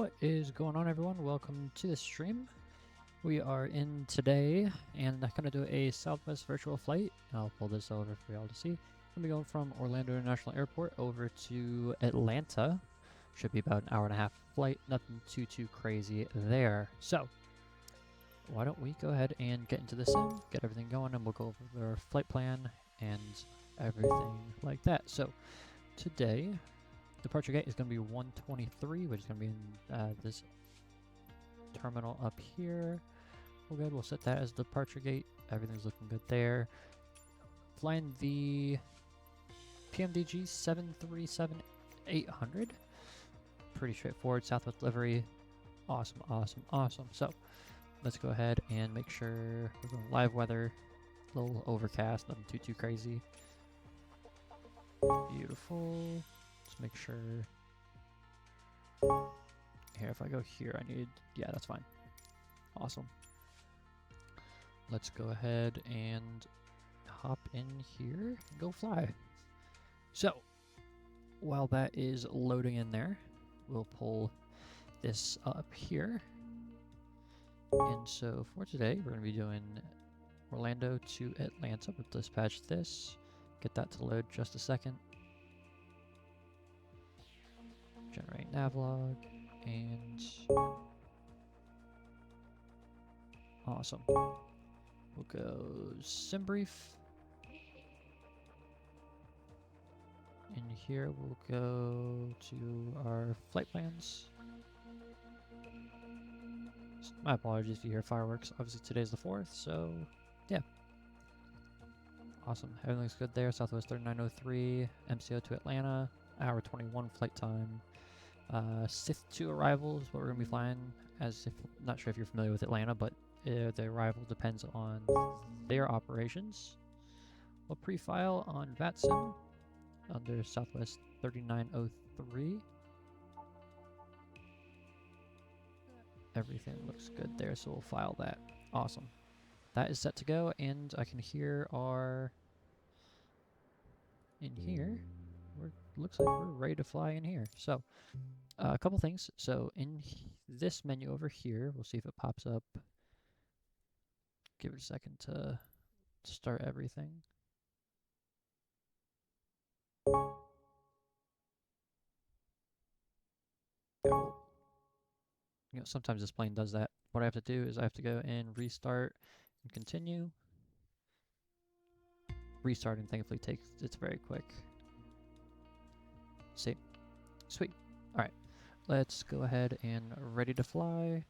What is going on, everyone? Welcome to the stream. We are in today, and I'm going to do a Southwest virtual flight. I'll pull this over for y'all to see. I'm going to be going from Orlando International Airport over to Atlanta. Should be about an hour and a half flight. Nothing too crazy there. So, why don't we go ahead and get into the sim, get everything going, and we'll go over our flight plan and everything like that. So, today, departure gate is going to be 123, which is going to be in this terminal up here. We're good. We'll set that as departure gate. Everything's looking good there. Flying the PMDG 737-800. Pretty straightforward. Southwest livery. Awesome. So let's go ahead and make sure we're going live weather. A little overcast. Nothing too crazy. Beautiful. Let's make sure. Here, if I go here, I need... Yeah, that's fine. Awesome. Let's go ahead and hop in here and go fly. So, while that is loading in there, we'll pull this up here. And so for today, we're going to be doing Orlando to Atlanta. We'll dispatch this. Get that to load just a second. Generate navlog. And awesome. We'll go sim brief. In here, we'll go to our flight plans. My apologies if you hear fireworks. Obviously, today's the 4th, so yeah. Awesome. Everything looks good there. Southwest 3903, MCO to Atlanta, hour 21 flight time. SIF 2 arrival is what we're going to be flying, as if, not sure if you're familiar with Atlanta, but the arrival depends on their operations. We'll pre-file on VATSIM under Southwest 3903. Everything looks good there, so we'll file that. Awesome. That is set to go, and I can hear our... In here, looks like we're ready to fly in here. So, a couple things. So in this menu over here, we'll see if it pops up. Give it a second to start everything. You know, sometimes this plane does that. What I have to do is I have to go and restart and continue. Restarting thankfully it's very quick. See? Sweet. Alright. Let's go ahead and ready to fly.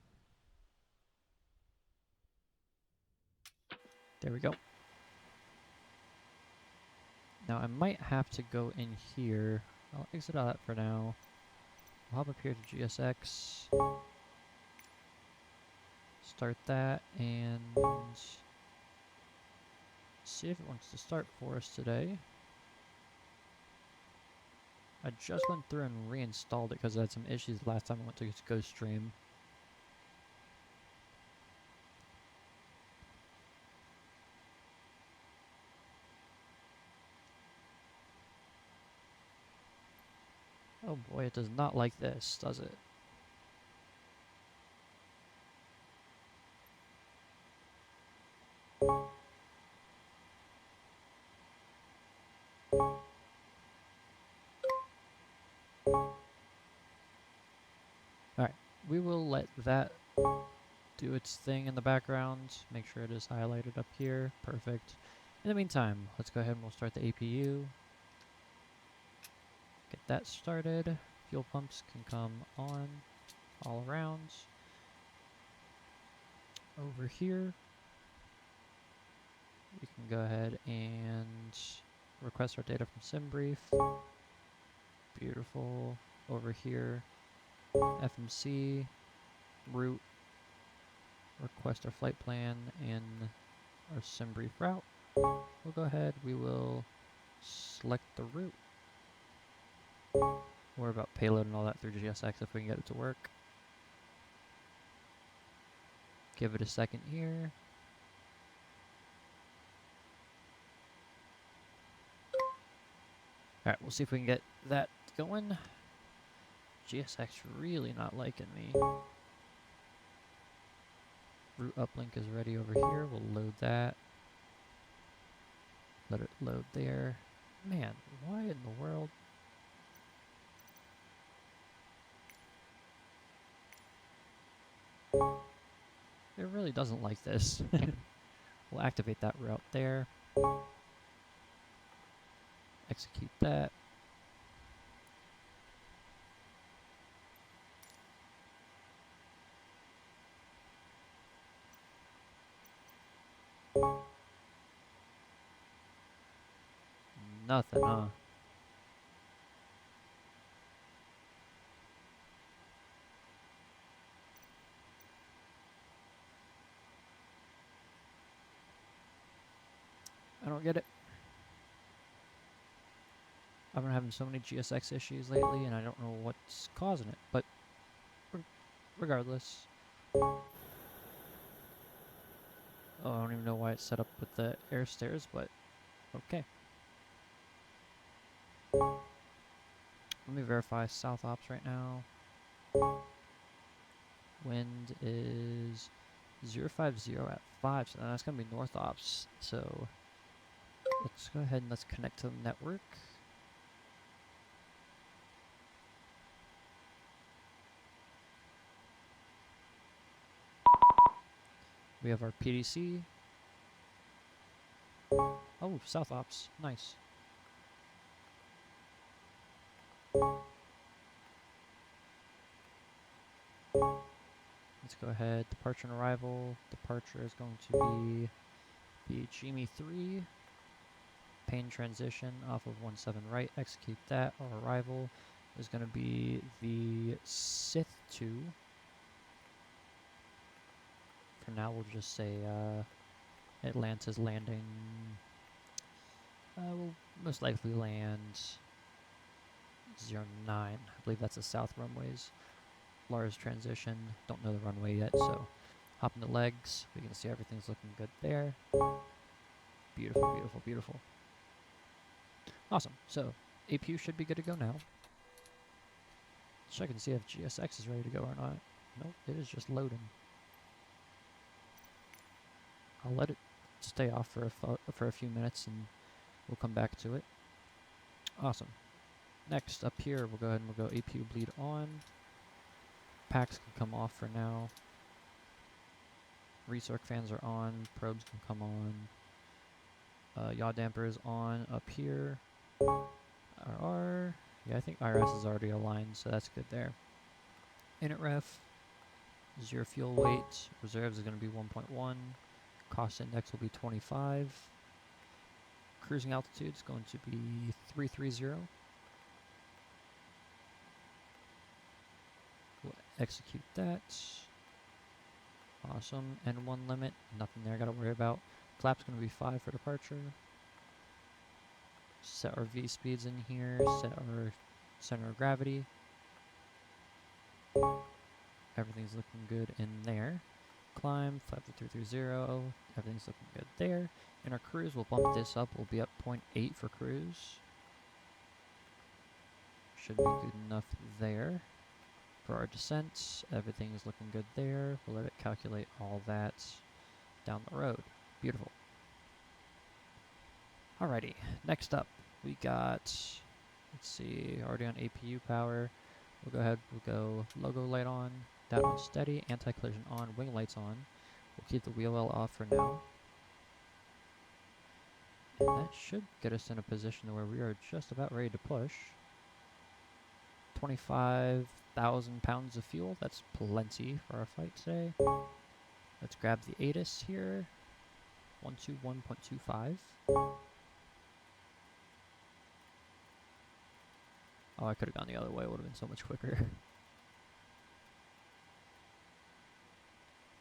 There we go. Now I might have to go in here. I'll exit out that for now. I'll hop up here to GSX. Start that and see if it wants to start for us today. I just went through and reinstalled it because I had some issues last time I went to go stream. Oh boy, it does not like this, does it? Alright, we will let that do its thing in the background. Make sure it is highlighted up here. Perfect. In the meantime, let's go ahead and we'll start the APU. Get that started. Fuel pumps can come on all around. Over here, we can go ahead and request our data from SimBrief. Beautiful. Over here, FMC, route, request our flight plan and our SimBrief route. We'll go ahead, we will select the route. Worry about payload and all that through GSX if we can get it to work. Give it a second here. Alright, we'll see if we can get that going. GSX really not liking me. Route uplink is ready over here. We'll load that. Let it load there. Man, why in the world? It really doesn't like this. We'll activate that route there. Execute that. Nothing, huh? I don't get it. I've been having so many GSX issues lately, and I don't know what's causing it, but regardless. Oh, I don't even know why it's set up with the air stairs, but okay. Let me verify south ops right now. Wind is 050 at 5, so that's going to be north ops. So let's go ahead and let's connect to the network. We have our PDC. Oh, south ops. Nice. Let's go ahead. Departure and arrival. Departure is going to be Gimi 3. Pane transition off of 17 right. Execute that. Our arrival is going to be the Sith 2. For now, we'll just say Atlanta's landing. We'll most likely land 09. I believe that's the south runways. Lars transition. Don't know the runway yet, so hop in the legs. We can see everything's looking good there. Beautiful, beautiful, beautiful. Awesome. So APU should be good to go now. Check and see if GSX is ready to go or not. Nope, it is just loading. I'll let it stay off for a few minutes and we'll come back to it. Awesome. Next, up here, we'll go ahead and we'll go APU bleed on. Packs can come off for now. Recirc fans are on. Probes can come on. Yaw damper is on up here. RR. Yeah, I think IRS is already aligned, so that's good there. Init ref. 0 fuel weight. Reserves is going to be 1.1. Cost index will be 25. Cruising altitude is going to be 330. We'll execute that. Awesome. N1 limit, nothing there, gotta worry about. Flap's gonna be 5 for departure. Set our V speeds in here, set our center of gravity. Everything's looking good in there. Climb, flap to 330, everything's looking good there. In our cruise, we'll bump this up, we'll be up 0.8 for cruise. Should be good enough there. For our descent, everything is looking good there. We'll let it calculate all that down the road. Beautiful. Alrighty, next up, we got, let's see, already on APU power. We'll go ahead, we'll go logo light on, that on steady, anti-collision on, wing lights on. We'll keep the wheel well off for now. And that should get us in a position where we are just about ready to push. 25,000 pounds of fuel, that's plenty for our flight today. Let's grab the ATIS here, 121.25. Oh, I could have gone the other way, it would have been so much quicker.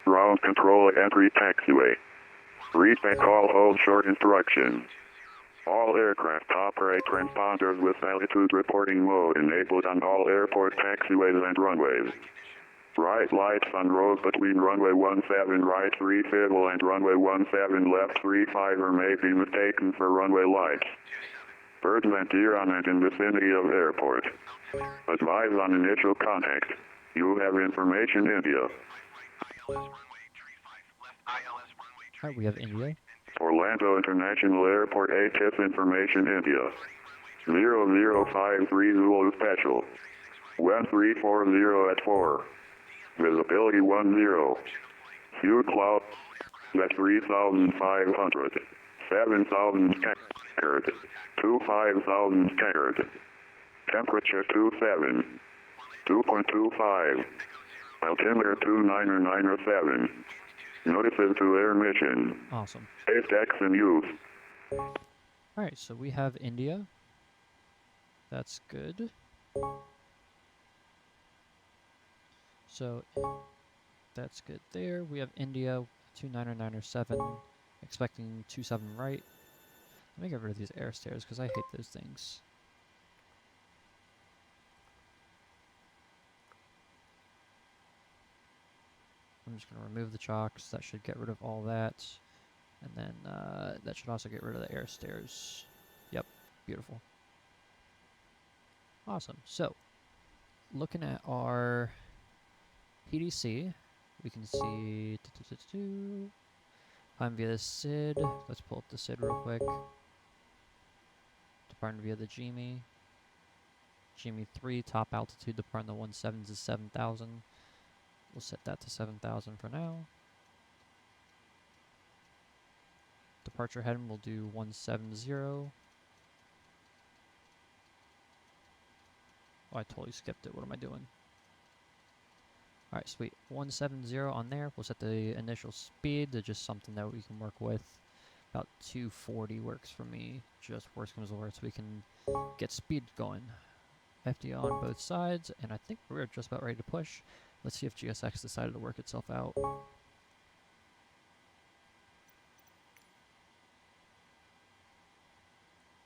Ground control entry taxiway. Read and call hold short instructions. All aircraft operate transponders with altitude reporting mode enabled on all airport taxiways and runways. Bright lights on road between runway 17 right 3 fiddle and runway 17 left 3 fiver may be mistaken for runway lights. Bird vent environment in vicinity of airport. Advise on initial contact. You have information India. Alright, we have India. Orlando International Airport ATIS information India. 0053 Zulu Special. 1340 at 4. Visibility 10. Few cloud at 3,500. 7,000 scattered. 25,000 scattered. Temperature 27. 2.25. Altimeter 29907. Notices to air mission. Awesome. SX in use. Alright, so we have India. That's good. So that's good there. We have India 29907, expecting 27 right. Let me get rid of these air stairs because I hate those things. I'm just going to remove the chocks. That should get rid of all that. And then that should also get rid of the air stairs. Yep, beautiful. Awesome. So, looking at our PDC, we can see climb via the SID. Let's pull up the SID real quick. Departing via the Gimi. Gimi 3, top altitude, departing the 17s is 7,000. We'll set that to 7,000 for now. Departure heading, we'll do 170. Oh, I totally skipped it. What am I doing? Alright, sweet. 170 on there. We'll set the initial speed to just something that we can work with. About 240 works for me. Just worst comes to worst, we can get speed going. FD on both sides, and I think we're just about ready to push. Let's see if GSX decided to work itself out.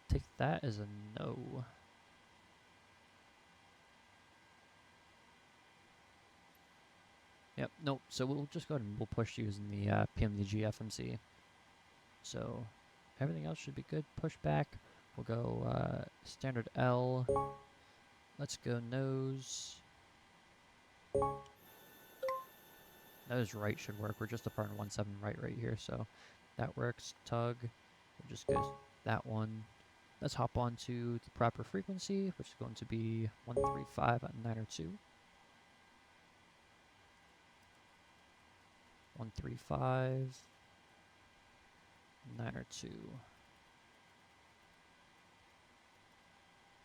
Take that as a no. Yep, nope. So we'll just go ahead and we'll push using the PMDG FMC. So everything else should be good. Push back. We'll go standard L. Let's go nose. Nose right should work. We're just departing 17 right here, so that works. Tug. We'll just go that one. Let's hop on to the proper frequency, which is going to be 135 at 902. 135 902.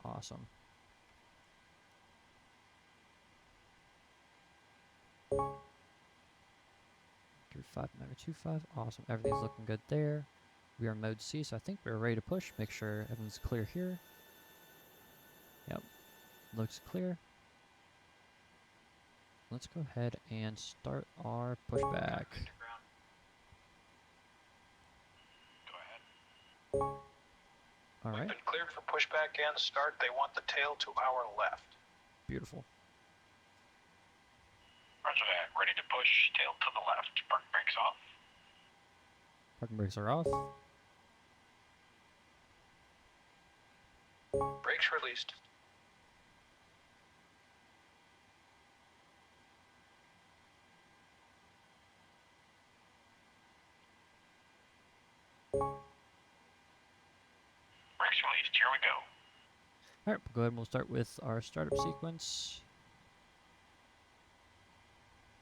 Awesome. 35925. Awesome. Everything's looking good there. We are in mode C, so I think we're ready to push. Make sure everything's clear here. Yep. Looks clear. Let's go ahead and start our pushback. All right. We've been cleared for pushback and start. They want the tail to our left. Beautiful. Roger that. Ready to push. Tail to the left. Parking brakes off. Parking brakes are off. Brakes released. Brakes released. Here we go. Alright, we'll go ahead and we'll start with our startup sequence.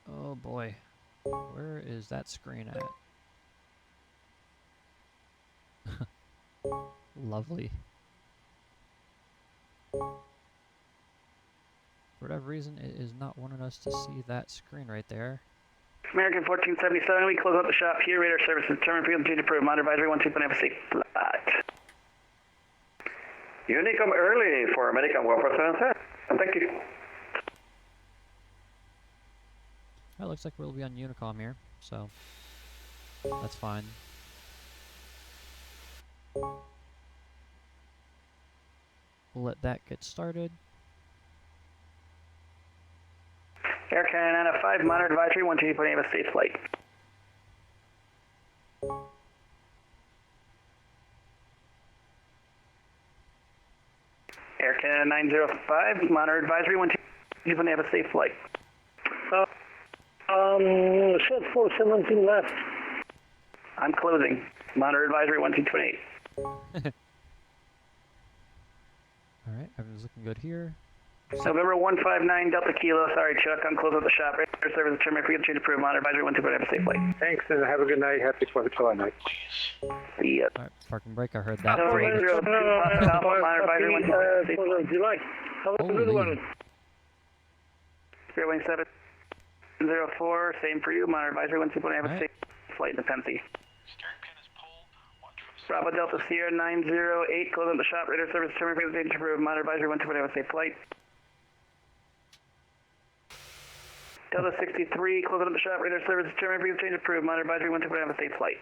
Oh boy. Where is that screen at? Lovely. For whatever reason, it is not wanting us to see that screen right there. American 1477, we close out the shop here. Radar service is determined. Frequency approved. Monitor advisory 125 have a safe flight. Unicom early for American 1477. Thank you. It looks like we'll be on Unicom here, so that's fine. We'll let that get started. Air Carolina 5, monitor advisory 125 have a safe flight. Air Canada 905, monitor advisory 121, have a safe flight. Set 417 left. I'm closing. Monitor advisory 1228. Alright, everything's looking good here. November 159 Delta Kilo. Sorry, Chuck. I'm closing up the shop. Radar service determined. Frequency change approved. Monitor advisory 121, have a safe flight. Thanks, and have a good night. Happy 4th of July night. Yep. Alright, parking brake, I heard that. No, Great. zero, two, Alpha, monitor advisory 121, have a safe 4th of July. How about the little Holy. one? Wing 704, same for you. Monitor advisory 121, have a Alright. safe flight in the Pennsy. Steering pin is pulled. Watch for the Bravo Delta Sierra 908, closing up the shop. Radar service determined. Frequency change approved. Monitor advisory 121, have a safe flight. Delta 63, closing up the shop. Radar service determined. Frequency change approved. Monitor advisory 121, have a safe flight.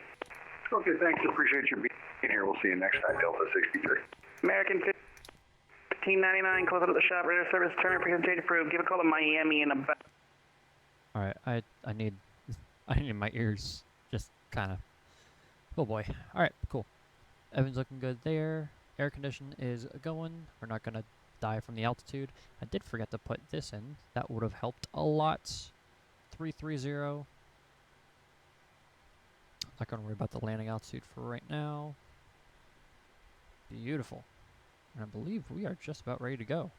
Okay, thanks. Appreciate you being here. We'll see you next time, Delta 63. American 1599, closing up the shop. Radar service determined. Frequency change approved. Give a call to Miami in about. Alright, I need my ears just kind of. Oh boy. Alright, cool. Everything's looking good there. Air condition is going. We're not gonna die from the altitude. I did forget to put this in. That would have helped a lot. 330. Not gonna worry about the landing altitude for right now. Beautiful. And I believe we are just about ready to go.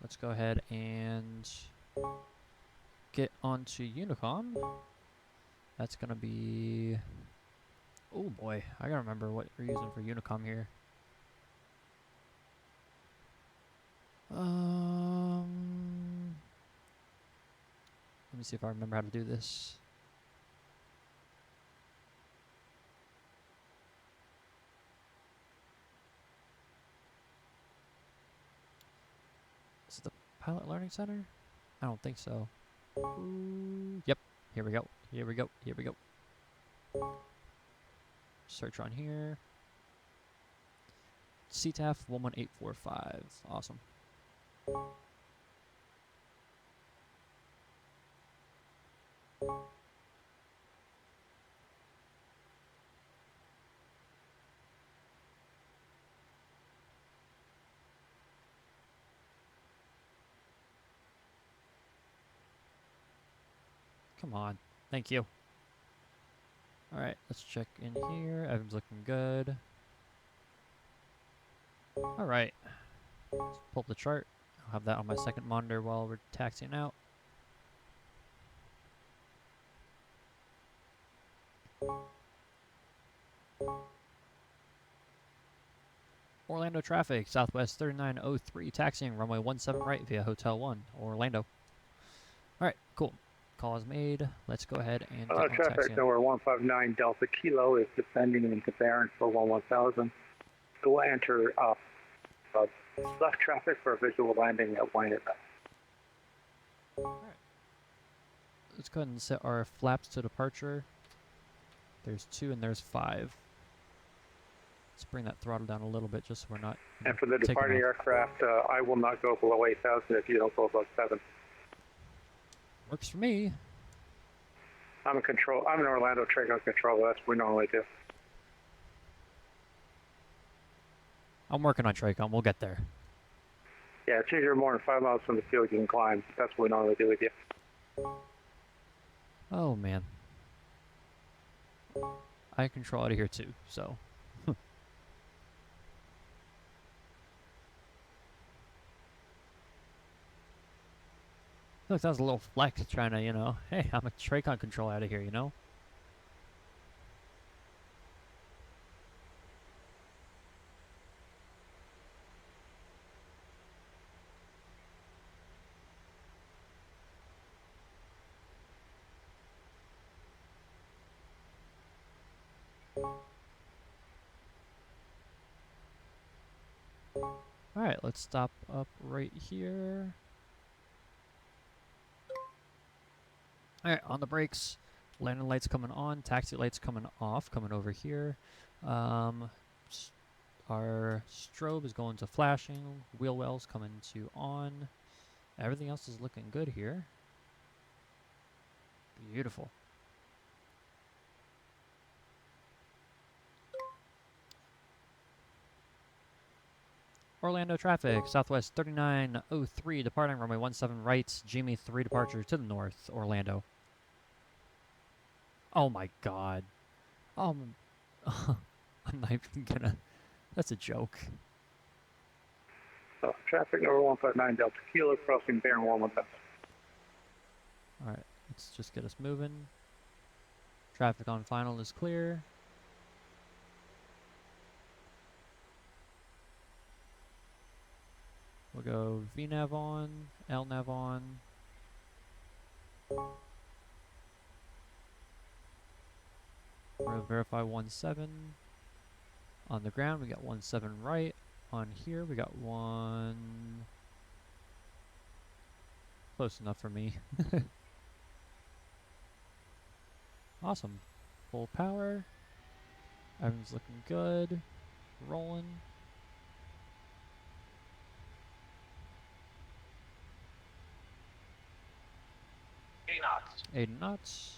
Let's go ahead and get onto Unicom. That's gonna be. Oh boy, I gotta remember what we're using for Unicom here. Let me see if I remember how to do this. Is it the Pilot Learning Center? I don't think so. Yep. Here we go. Here we go. Here we go. Search on here. CTAF 11845. Awesome. Come on. Thank you. Alright, let's check in here. Everything's looking good. Alright. Let's pull up the chart. I'll have that on my second monitor while we're taxiing out. Orlando traffic, Southwest 3903, taxiing runway 17 right via Hotel 1, Orlando. Alright, cool. Call is made. Let's go ahead and get on Traffic taxiing. number 159 Delta Kilo is descending into Barron for 1000. Go enter left traffic for a visual landing at Wayne. Let's go ahead and set our flaps to departure. There's 2 and there's 5. Let's bring that throttle down a little bit just so we're not. And for the taking departing off. aircraft, I will not go below 8,000 if you don't go above 7. Works for me. I'm in control. I'm in Orlando Trade Control. That's what we normally do. I'm working on Tracom. We'll get there. Yeah, it's usually more than 5 miles from the field you can climb. That's what we normally do with you. Oh man. I control out of here too, so. Look, that was a little flex trying to, hey, I'm a Tracon control out of here, Alright, let's stop up right here. Alright, on the brakes. Landing lights coming on, taxi lights coming off, coming over here. Our strobe is going to flashing, wheel wells coming to on. Everything else is looking good here. Beautiful. Orlando traffic, Southwest 3903, departing runway 17 right, Jimmy 3 departure to the north, Orlando. Oh my god. I'm not even gonna, that's a joke. Traffic number 159 Delta Kilo crossing bearing 110. Alright, let's just get us moving. Traffic on final is clear. We'll go VNav on, LNav on. We'll verify 17. On the ground, we got 17 right. On here, we got 1... Close enough for me. Awesome. Full power. Everything's looking good. Rolling. 80 knots. 80 knots.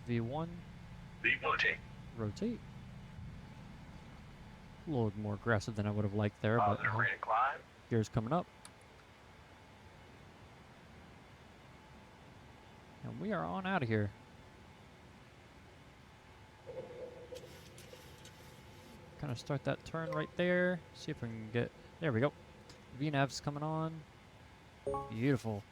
V1. Rotate. Rotate. A little more aggressive than I would have liked there, but Positive rate of climb. gears coming up. And we are on out of here. Kind of start that turn right there. See if we can get... There we go. VNav's coming on. Beautiful.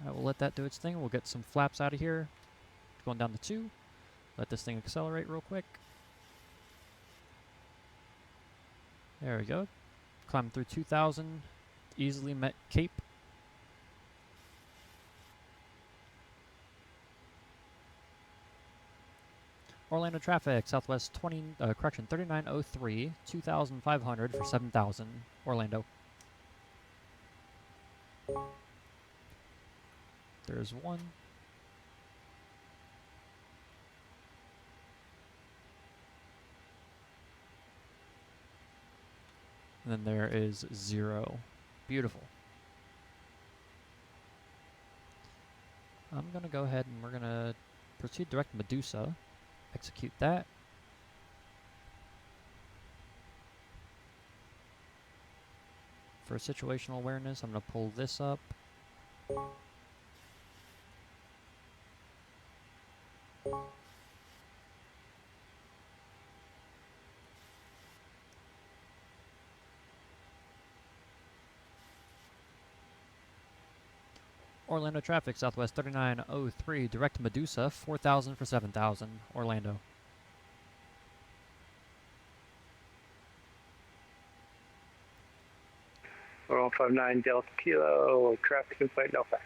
Alright, we'll let that do its thing. We'll get some flaps out of here. Going down to 2. Let this thing accelerate real quick. There we go. Climb through 2,000. Easily met Cape. Orlando traffic, Southwest 3903, 2,500 for 7,000. Orlando. There's one. And then there is 0. Beautiful. I'm gonna go ahead and we're gonna proceed direct Medusa. Execute that. For situational awareness, I'm going to pull this up. Orlando traffic, Southwest 3903, direct Medusa, 4,000 for 7,000. Orlando. We're 159 Delta Kilo, traffic in flight, no fact.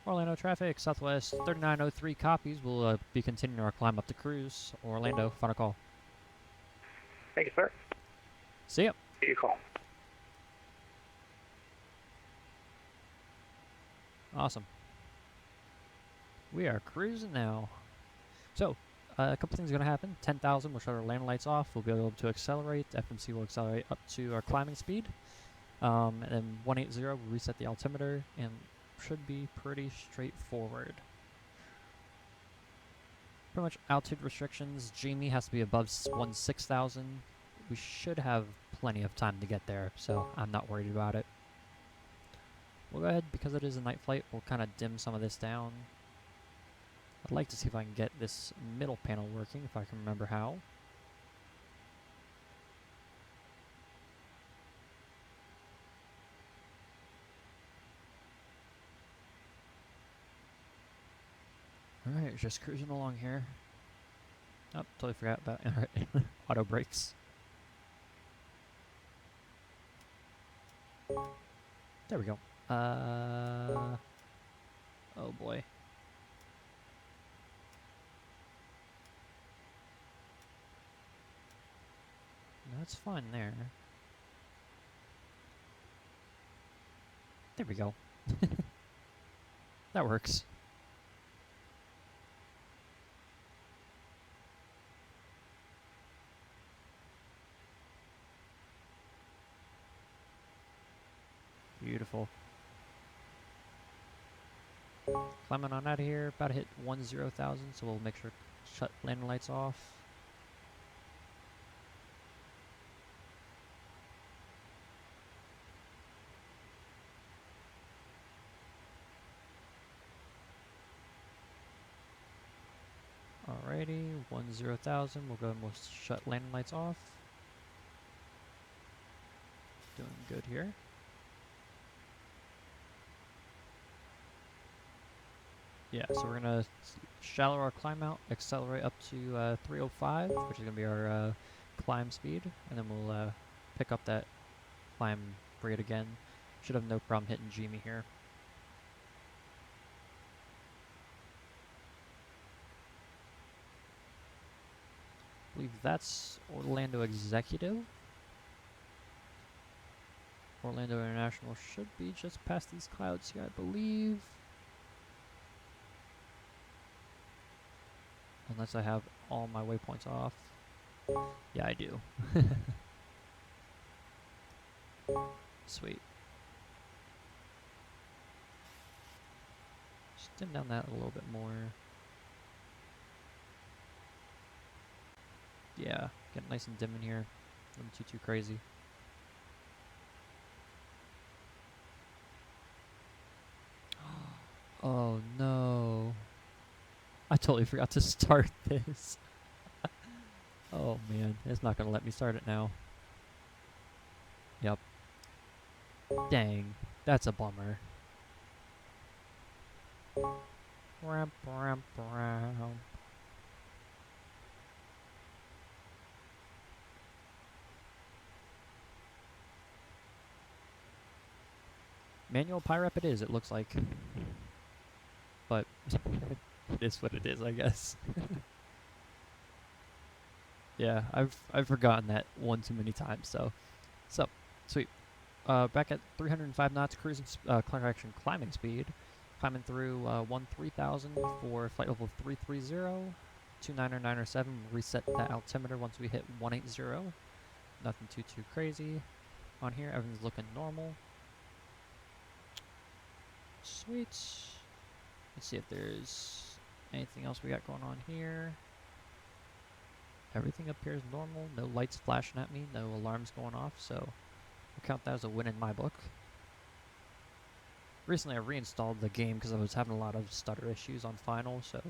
Orlando traffic, Southwest 3903 copies. We'll be continuing our climb up to cruise. Orlando, final call. Thank you, sir. See ya. Get your call. Awesome. We are cruising now. So, a couple things are going to happen. 10,000, we'll shut our landing lights off. We'll be able to accelerate. FMC will accelerate up to our climbing speed. And then 180, we'll reset the altimeter, and should be pretty straightforward. Pretty much altitude restrictions. Jamie has to be above 6,000. We should have plenty of time to get there, so I'm not worried about it. We'll go ahead, because it is a night flight, we'll kind of dim some of this down. I'd like to see if I can get this middle panel working, if I can remember how. Alright, just cruising along here. Oh, totally forgot about auto brakes. There we go. Oh boy. That's fine there. There we go. That works. Beautiful. Climbing on out of here. About to hit 10,000, so we'll make sure to shut landing lights off. Alrighty, 10,000. We'll go and we'll shut landing lights off. Doing good here. Yeah, so we're gonna shallow our climb out, accelerate up to 305, which is gonna be our climb speed, and then we'll pick up that climb rate again. Should have no problem hitting Jimmy here. I believe that's Orlando Executive. Orlando International should be just past these clouds here, I believe. Unless I have all my waypoints off. Yeah, I do. Sweet. Just dim down that a little bit more. Yeah, get nice and dim in here. Nothing too crazy. Oh no. I totally forgot to start this. Oh man, it's not gonna let me start it now. Yep. Dang, that's a bummer. Ramp, ramp, ramp. Manual PyRep it is, it looks like. But it is what it is, I guess. Yeah, I've forgotten that one too many times, so sweet. Back at 305 knots cruising climbing speed, climbing through 13,000 for flight level 330, 29907. Reset that altimeter once we hit 180. Nothing too crazy on here. Everything's looking normal. Sweet. Let's see if there's anything else we got going on here. Everything appears normal. No lights flashing at me. No alarms going off. So I'll count that as a win in my book. Recently I reinstalled the game because I was having a lot of stutter issues on Final. So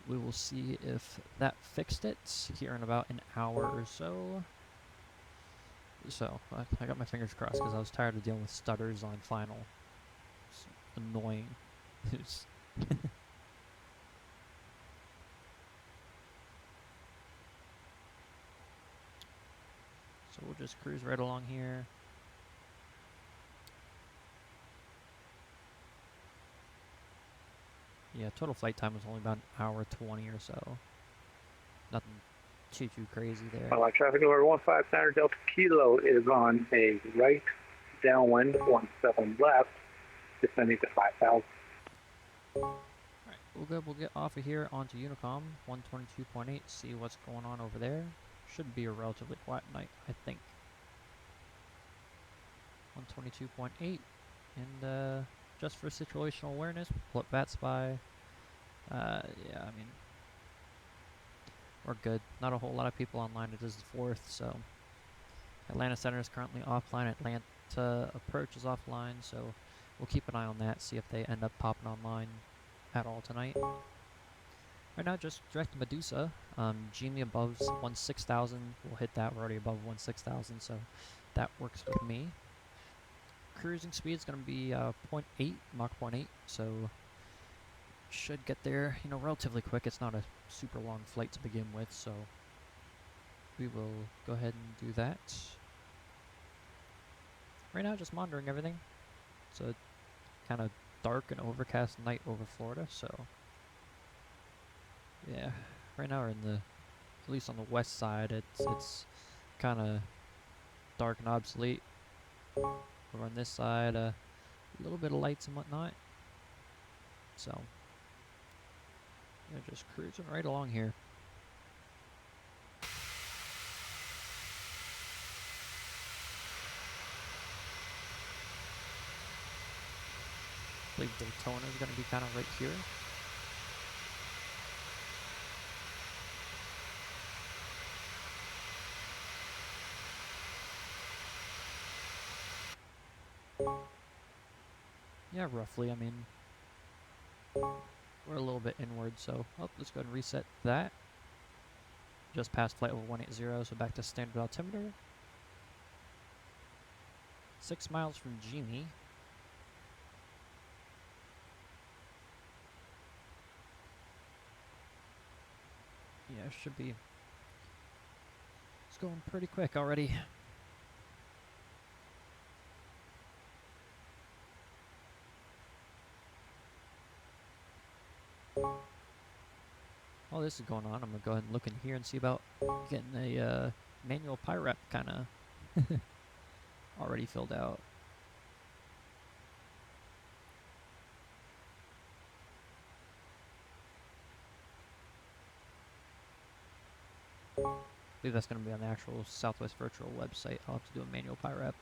we will see if that fixed it here in about an hour or so. So I got my fingers crossed because I was tired of dealing with stutters on Final. It's annoying. So we'll just cruise right along here. Yeah, total flight time was only about an hour 20 or so. Nothing too crazy there. Alright, traffic number 159 Delta Kilo is on a right downwind, 17 left, descending to 5,000. Alright, we'll get off of here onto Unicom, 122.8, see what's going on over there. Should be a relatively quiet night, I think. 122.8, and just for situational awareness, pull up VATSPy. Yeah, I mean, we're good. Not a whole lot of people online. It is the 4th, so Atlanta Center is currently offline. Atlanta Approach is offline, so we'll keep an eye on that, see if they end up popping online at all tonight. Right now, just direct to Medusa. Genie above 16,000. We'll hit that. We're already above 16,000, so that works with me. Cruising speed is going to be 0.8, Mach 0.8, so should get there, you know, relatively quick. It's not a super long flight to begin with, so we will go ahead and do that. Right now, just monitoring everything. It's a kind of dark and overcast night over Florida, so yeah. Right now we're in the, at least on the west side, it's kind of dark and obsolete. Over on this side, a little bit of lights and whatnot. So, yeah, just cruising right along here. The toner is going to be kind of right here. Yeah, roughly. I mean, we're a little bit inward, so let's go ahead and reset that. Just past flight level 180, so back to standard altimeter. 6 miles from Genie. Yeah, it should be. It's going pretty quick already. While this is going on, I'm going to go ahead and look in here and see about getting a manual PIREP kind of already filled out. I believe that's going to be on the actual Southwest Virtual website. I'll have to do a manual PIREP.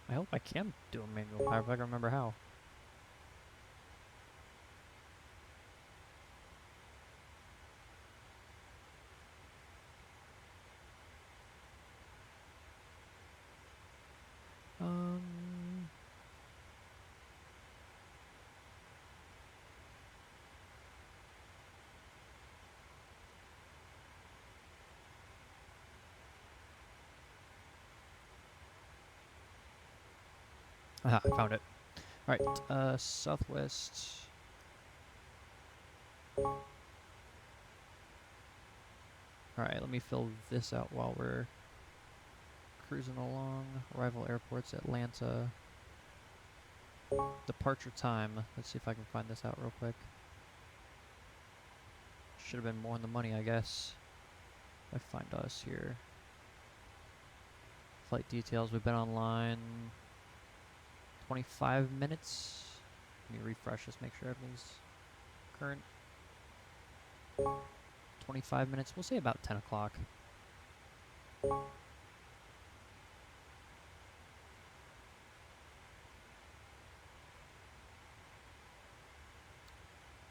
I hope I can do a manual PIREP if I can remember how. Aha, I found it. Alright, Southwest. Alright, let me fill this out while we're cruising along. Arrival airports, Atlanta. Departure time. Let's see if I can find this out real quick. Should have been more in the money, I guess. I find us here. Flight details, we've been online 25 minutes. Let me refresh this, make sure everything's current. 25 minutes, we'll say about 10 o'clock.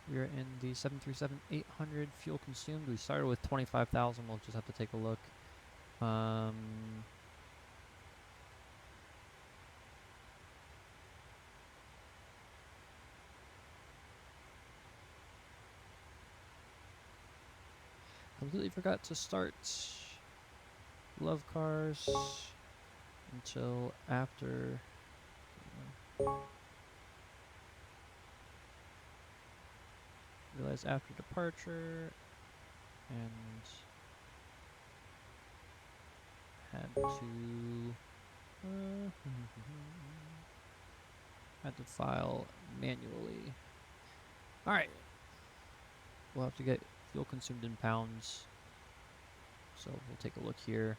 We're in the 737-800 fuel consumed. We started with 25,000. We'll just have to take a look. Completely forgot to start Love Cars until after. Realized after departure and had to file manually. All right, we'll have to get fuel consumed in pounds. So we'll take a look here.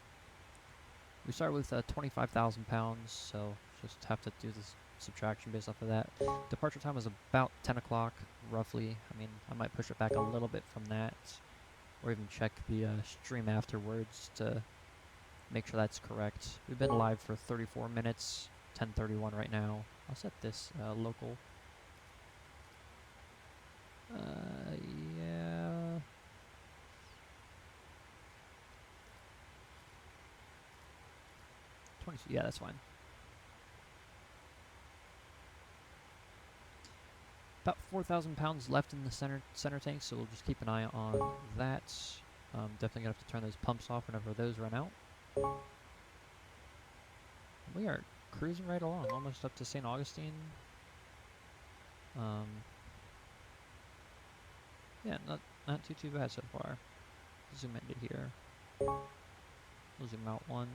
We start with 25,000 pounds, so just have to do this subtraction based off of that. Departure time was about 10 o'clock, roughly. I mean, I might push it back a little bit from that, or even check the stream afterwards to make sure that's correct. We've been live for 34 minutes, 10:31 right now. I'll set this local. Yeah. Yeah, that's fine. About 4,000 pounds left in the center tank, so we'll just keep an eye on that. Definitely gonna have to turn those pumps off whenever those run out. We are cruising right along, almost up to St. Augustine. Yeah, not too bad so far. Zoom into here. We'll zoom out one.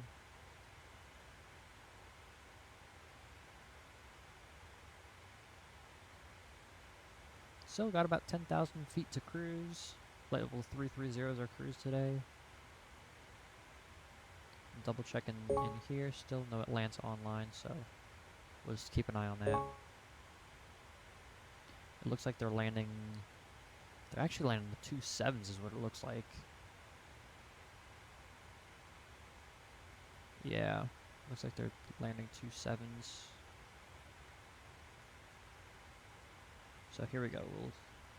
So got about 10,000 feet to cruise. Flight level 330 is our cruise today. Double checking in here, still no Atlanta online, so we'll just keep an eye on that. It looks like they're landing. They're actually landing the 2.7s is what it looks like. Yeah, looks like they're landing 2.7s. So here we go. We'll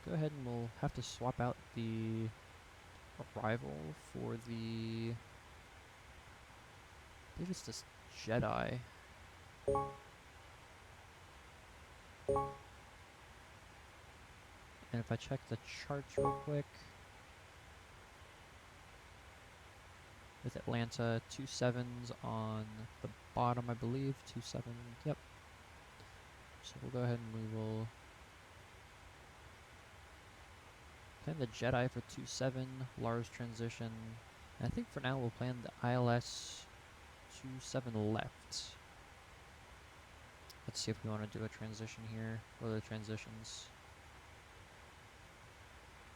go ahead and we'll have to swap out the arrival for the. I believe it's this Jedi. And if I check the charts real quick, with Atlanta, 2.7s on the bottom, I believe. 2.7, yep. So we'll go ahead and we will plan the Jedi for 2.7, Lars transition. And I think for now we'll plan the ILS 2.7 left. Let's see if we want to do a transition here. What are the transitions?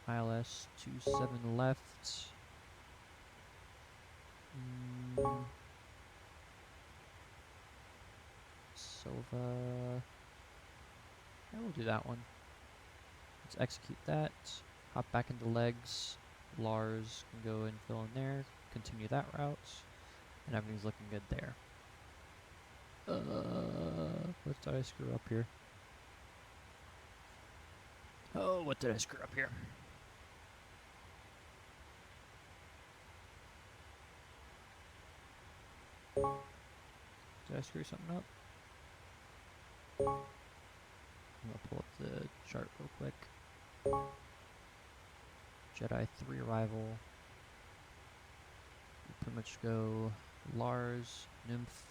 ILS 2.7 left. Silva. Yeah, we'll do that one. Let's execute that. Hop back into legs. Lars can go and fill in there. Continue that route. And everything's looking good there. What did I screw up here? Oh, what did I screw up here? Did I screw something up? I'm gonna pull up the chart real quick. Jedi 3 arrival. We pretty much go Lars, Nymph,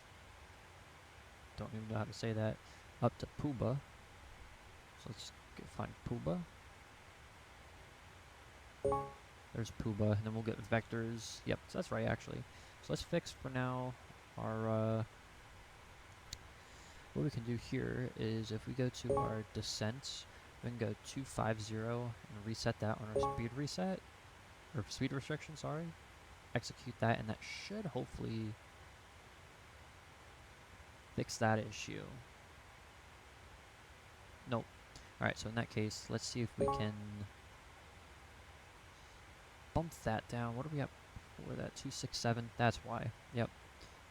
don't even know how to say that, up to Puba. So let's find Puba. There's Puba, and then we'll get vectors. Yep, so that's right actually. So let's fix for now our what we can do here is if we go to our descent, we can go 250 and reset that on our speed reset, or speed restriction, sorry. Execute that, and that should hopefully fix that issue. Nope. Alright, so in that case, let's see if we can bump that down. What do we got for that? 267, that's why. Yep.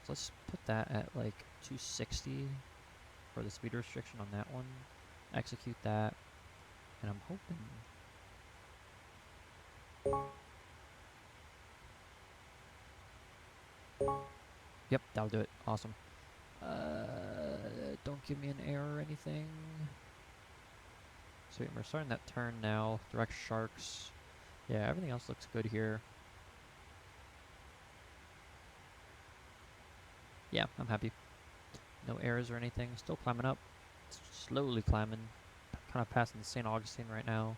So let's put that at like 260 for the speed restriction on that one. Execute that, and I'm hoping. Yep, that'll do it. Awesome. Don't give me an error or anything. So we're starting that turn now. Direct sharks. Yeah, everything else looks good here. Yeah, I'm happy. No errors or anything. Still climbing up. Slowly climbing. Kind of passing St. Augustine right now.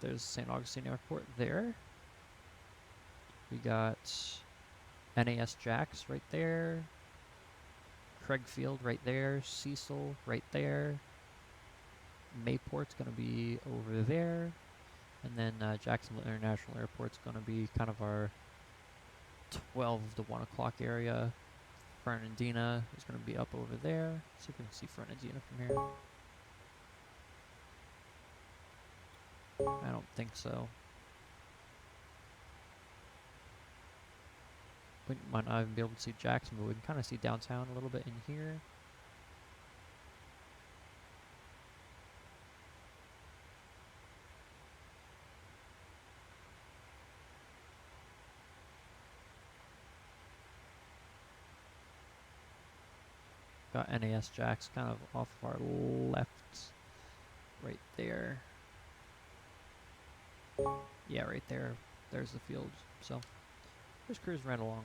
There's St. Augustine Airport there. We got NAS Jax right there. Craig Field right there. Cecil right there. Mayport's going to be over there. And then Jacksonville International Airport's going to be kind of our 12 to 1 o'clock area. Fernandina is going to be up over there. See if we can see Fernandina from here. I don't think so. We might not even be able to see Jackson, but we can kind of see downtown a little bit in here. Got NAS Jacks kind of off our left, right there. Yeah, right there. There's the field. So, just cruising right along.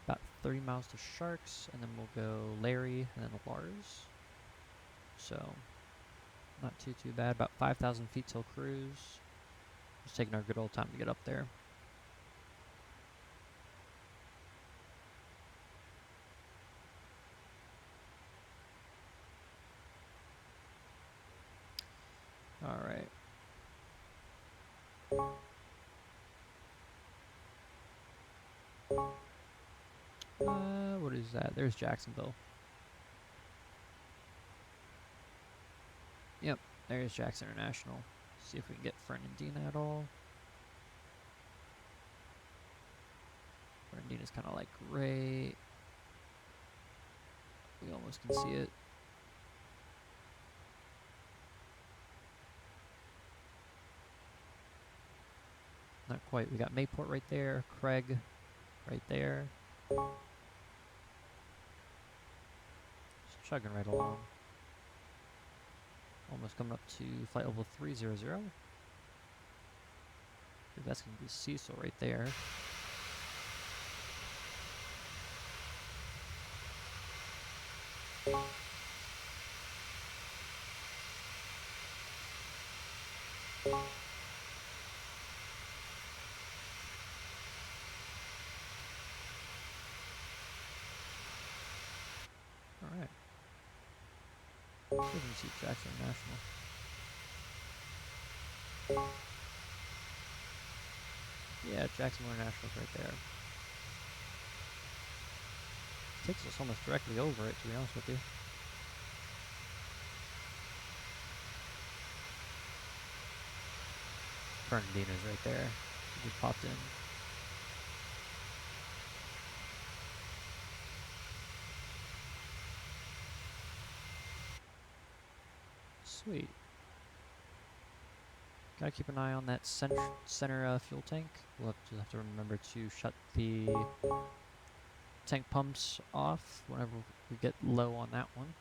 About 30 miles to Sharks, and then we'll go Larry, and then Lars. So, not too bad. About 5,000 feet till cruise. Just taking our good old time to get up there. All right. What is that? There's Jacksonville. Yep, there's Jackson International. See if we can get Fernandina at all. Fernandina's kind of like right. We almost can see it. Not quite. We got Mayport right there. Craig right there. Just chugging right along. Almost coming up to flight level 300. That's going to be Cecil right there. Alright. We can see Jackson National. Yeah, Jackson International's right there. Takes us almost directly over it, to be honest with you. Fernandina's right there. He just popped in. Sweet. Gotta keep an eye on that center fuel tank. We'll just have to remember to shut the tank pumps off whenever we get low on that one.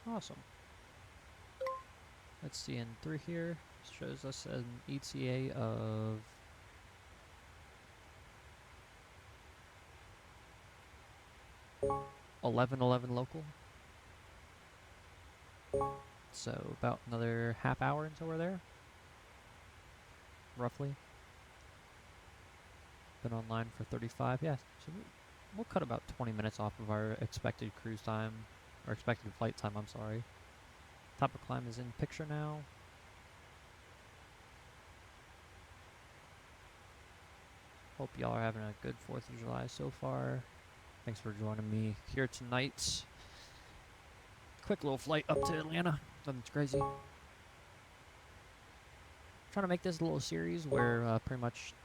Awesome. Let's see, in through here, shows us an ETA of 11:11 local. So about another half hour until we're there, roughly. Been online for 35, yeah. So we'll cut about 20 minutes off of our expected cruise time, or expected flight time, I'm sorry. Top of climb is in picture now. Hope y'all are having a good 4th of July so far. Thanks for joining me here tonight. Quick little flight up to Atlanta. Nothing crazy. Trying to make this a little series where pretty much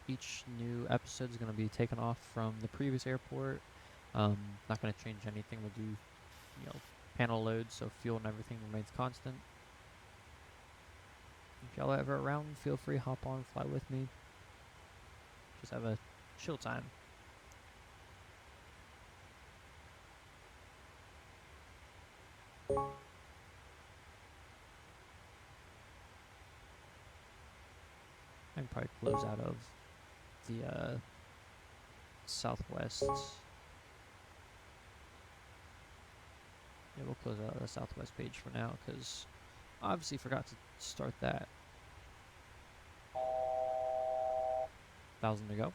each new episode is going to be taken off from the previous airport. Not going to change anything. We'll do, panel loads, so fuel and everything remains constant. If y'all are ever around, feel free, hop on, fly with me. Just have a chill time. I can probably close out of the Southwest. Yeah, we'll close out the Southwest page for now, because obviously forgot to start that. 1,000 to go.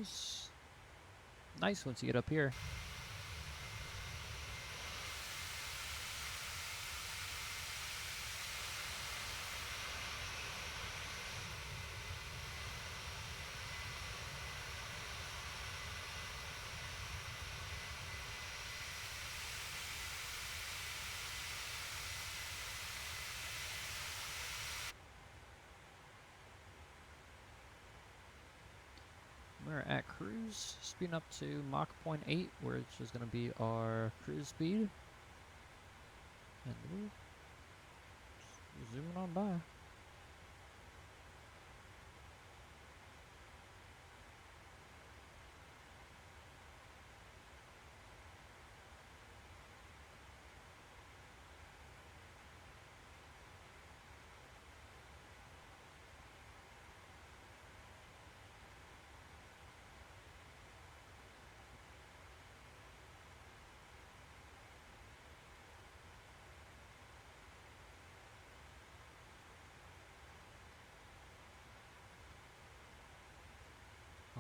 It's nice once you get up here. cruise, speeding up to Mach 0.8, which is going to be our cruise speed. And we're zooming on by.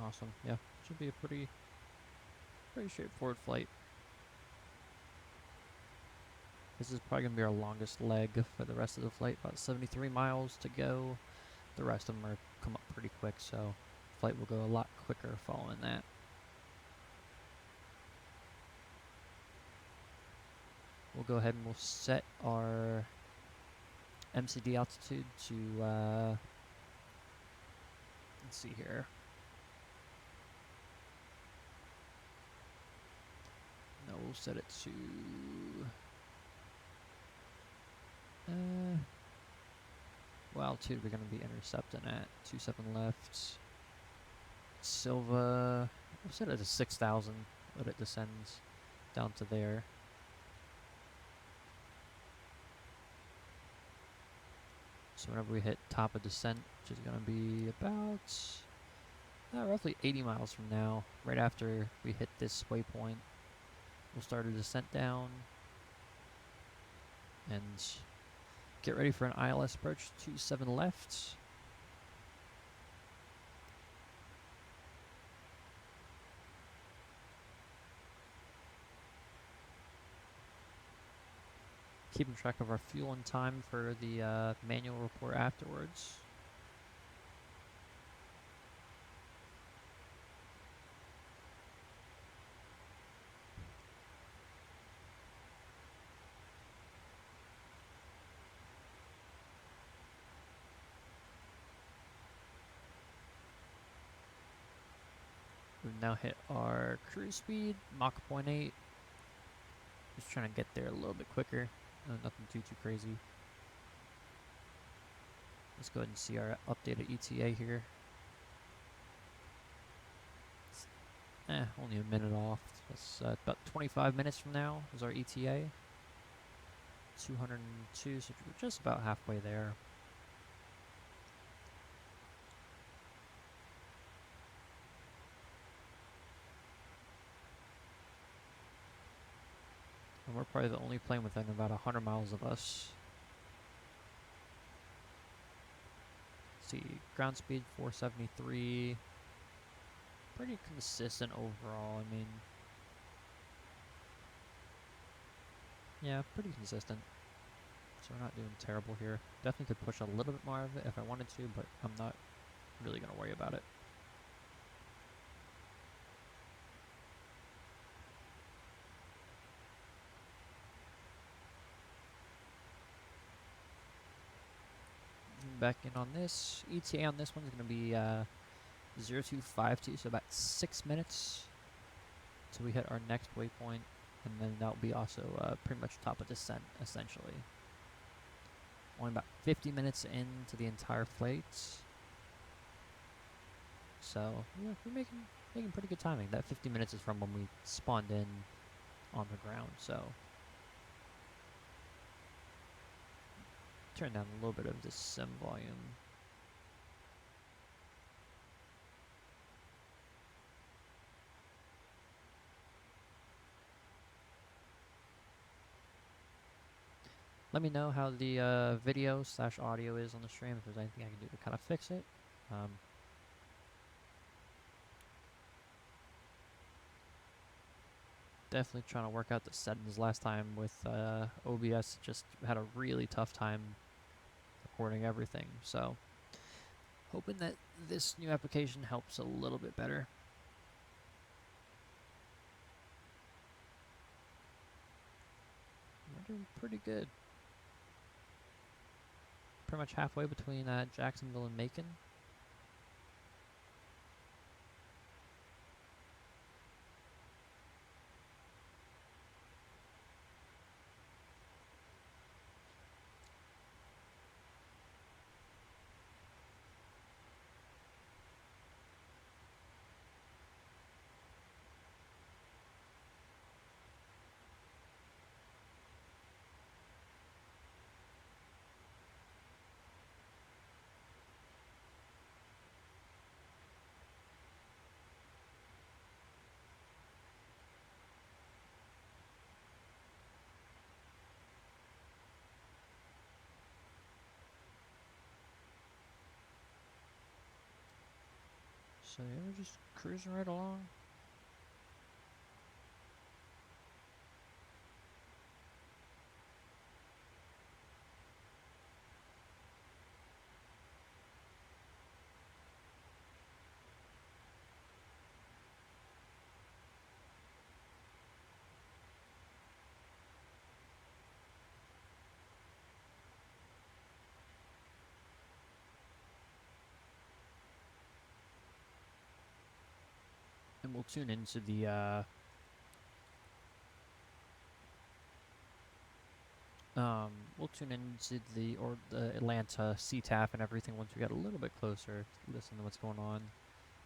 Awesome. Yeah, should be a pretty straightforward flight. This is probably going to be our longest leg for the rest of the flight, about 73 miles to go. The rest of them come up pretty quick, so flight will go a lot quicker following that. We'll go ahead and we'll set our MCD altitude to, let's see here. No, we'll set it to, what altitude we're going to be intercepting at? 27 left. Silva, we'll set it to 6,000, but it descends down to there. So whenever we hit top of descent, which is going to be about roughly 80 miles from now, right after we hit this waypoint, we'll start a descent down and get ready for an ILS approach, 27 left. Keeping track of our fuel and time for the manual report afterwards. We've now hit our cruise speed, Mach 0.8. Just trying to get there a little bit quicker. Nothing too crazy. Let's go ahead and see our updated ETA here. Only a minute off. That's about 25 minutes from now is our ETA. 202, so we're just about halfway there. And we're probably the only plane within about 100 miles of us. Let's see, ground speed 473. Pretty consistent overall, I mean. Yeah, pretty consistent. So we're not doing terrible here. Definitely could push a little bit more of it if I wanted to, but I'm not really going to worry about it. Back in on this. ETA on this one's going to be 0252, so about 6 minutes till we hit our next waypoint, and then that'll be also pretty much top of descent, essentially. Only about 50 minutes into the entire flight. So, yeah, we're making pretty good timing. That 50 minutes is from when we spawned in on the ground, so. Turn down a little bit of the sim volume. Let me know how the video / audio is on the stream, if there's anything I can do to kind of fix it. Definitely trying to work out the settings. Last time with OBS, just had a really tough time recording everything, so hoping that this new application helps a little bit better. We're doing pretty good. Pretty much halfway between Jacksonville and Macon. So yeah, we're just cruising right along. And we'll tune into the the Atlanta CTAF and everything once we get a little bit closer to listen to what's going on.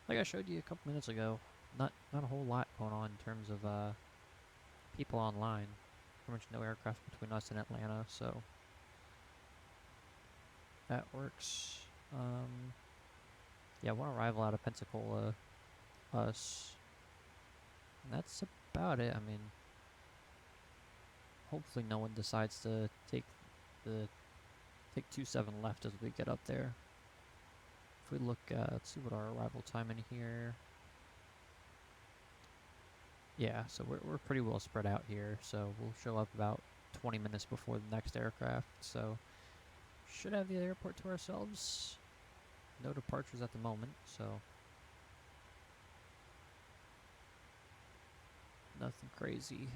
Like I showed you a couple minutes ago, not a whole lot going on in terms of people online. Pretty much no aircraft between us and Atlanta, so that works. Yeah, one arrival out of Pensacola, us. And that's about it. I mean, hopefully no one decides to take 27 left as we get up there. If we look, let's see what our arrival time in here. Yeah, so we're pretty well spread out here. So we'll show up about 20 minutes before the next aircraft. So should have the airport to ourselves. No departures at the moment, so nothing crazy.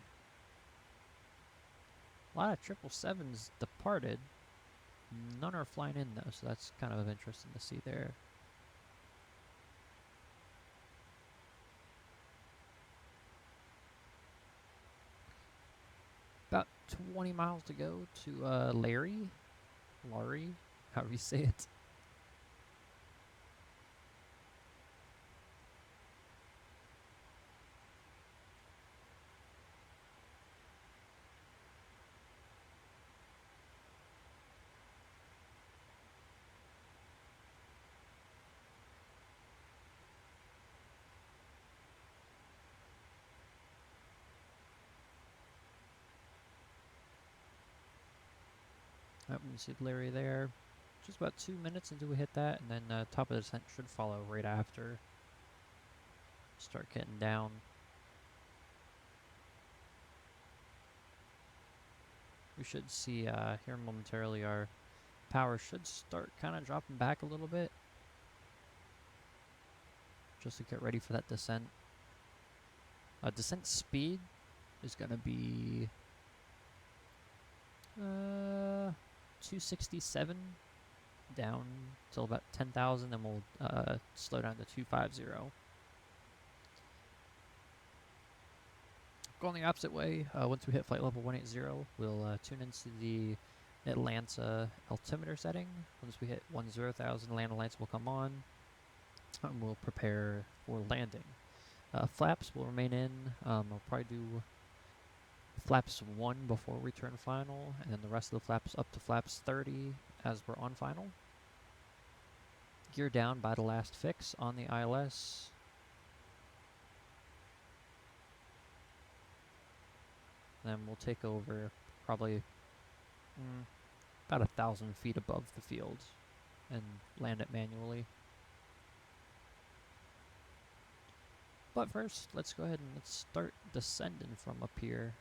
A lot of 777s departed. None are flying in though, so that's kind of interesting to see there. About 20 miles to go to Larry, however you say it. Yep, you see Larry there. Just about 2 minutes until we hit that, and then top of the descent should follow right after. Start getting down. We should see here momentarily our power should start kind of dropping back a little bit. Just to get ready for that descent. Descent speed is going to be 267 down till about 10,000, then we'll slow down to 250. Going the opposite way, once we hit flight level 180, we'll tune into the Atlanta altimeter setting. Once we hit 10,000, landing lights will come on, and we'll prepare for landing. Flaps will remain in. I'll probably do flaps 1 before we turn final, and then the rest of the flaps up to flaps 30 as we're on final. Gear down by the last fix on the ILS. Then we'll take over probably about 1,000 feet above the field and land it manually. But first, let's go ahead and let's start descending from up here.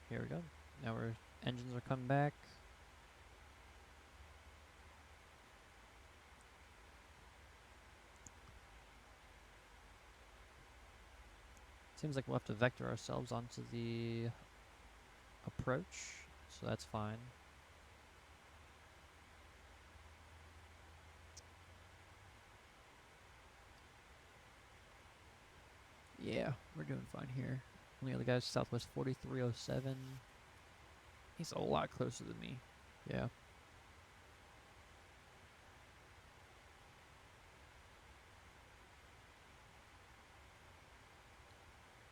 Here we go. Now our engines are coming back. Seems like we'll have to vector ourselves onto the approach, so that's fine. Yeah, we're doing fine here. Only other guy's Southwest 4307. He's a lot closer than me. Yeah.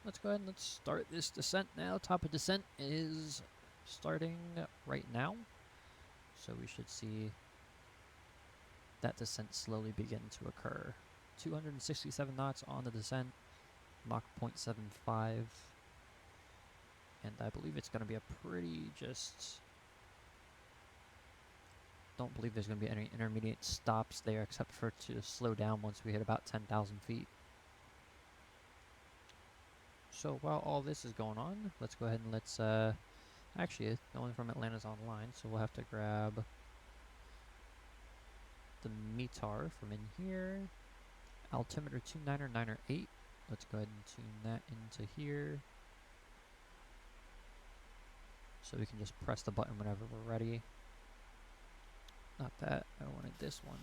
Let's go ahead and let's start this descent now. Top of descent is starting right now. So we should see that descent slowly begin to occur. 267 knots on the descent. Mach 0.75. And I believe it's going to be a pretty just... Don't believe there's going to be any intermediate stops there except for to slow down once we hit about 10,000 feet. So while all this is going on, let's go ahead and let's... actually, no one from Atlanta's online, so we'll have to grab the METAR from in here. Altimeter 29908. Let's go ahead and tune that into here. So we can just press the button whenever we're ready. Not that, I wanted this one.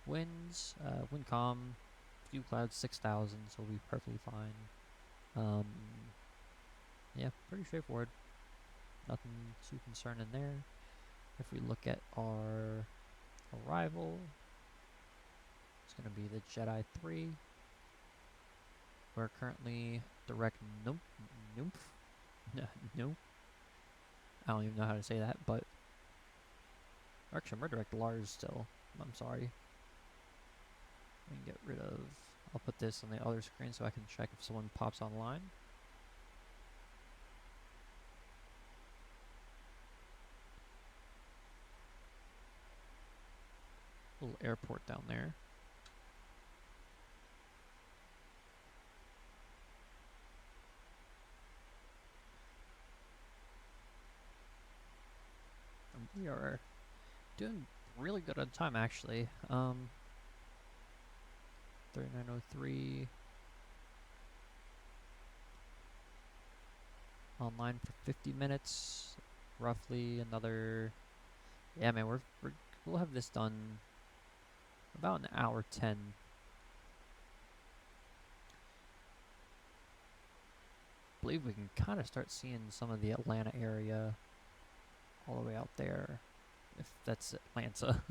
Winds, wind calm, view cloud 6,000, so we'll be perfectly fine. Yeah, pretty straightforward. Nothing too concerning there. If we look at our arrival, it's going to be the Jedi 3. We're currently direct nope. Nope. I don't even know how to say that, but actually we're direct Lars still. I'm sorry. We can get rid of... I'll put this on the other screen so I can check if someone pops online. Little airport down there. And we are doing really good on time, actually. 3903. Online for 50 minutes. Roughly another... Yeah, man, we'll have this done about an hour 10. I believe we can kind of start seeing some of the Atlanta area all the way out there, if that's Atlanta.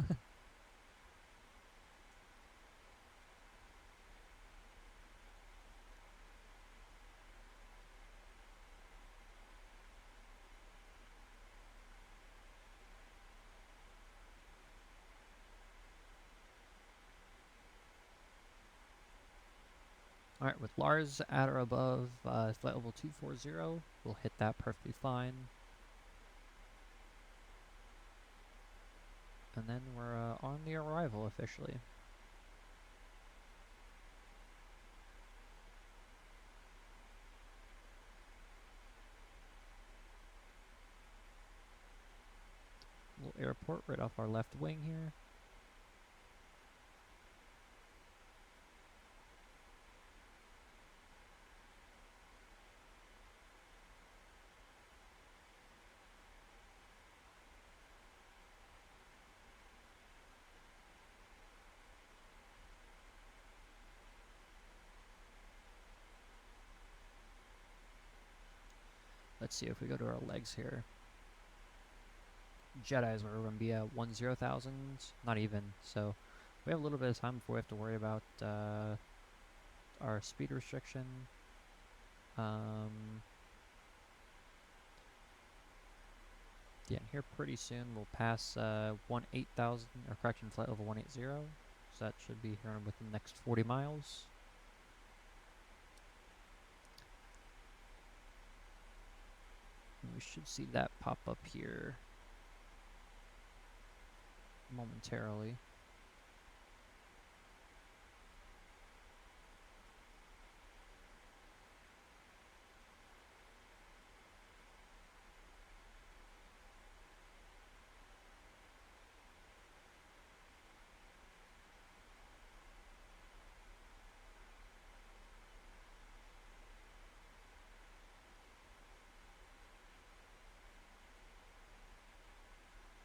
Alright, with Lars at or above flight level 240, we'll hit that perfectly fine. And then we're on the arrival officially. Little airport right off our left wing here. Let's see if we go to our legs here. Jedis are going to be at 10,000, not even. So we have a little bit of time before we have to worry about our speed restriction. Yeah, here pretty soon we'll pass 18,000, or correction, flight level 180. So that should be here within the next 40 miles. And we should see that pop up here momentarily.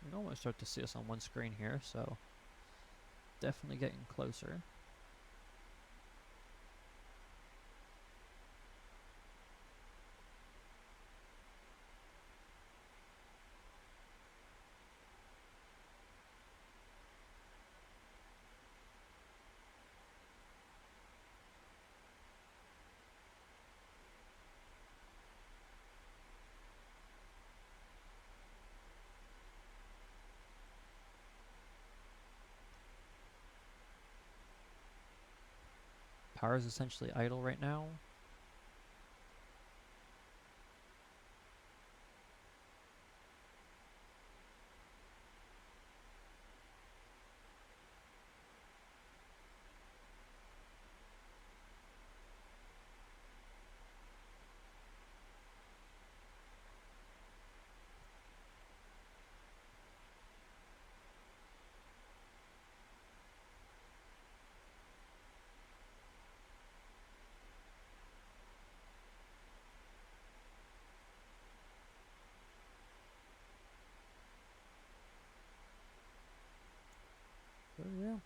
You can almost start to see us on one screen here, so definitely getting closer. car is essentially idle right now. Oh yeah.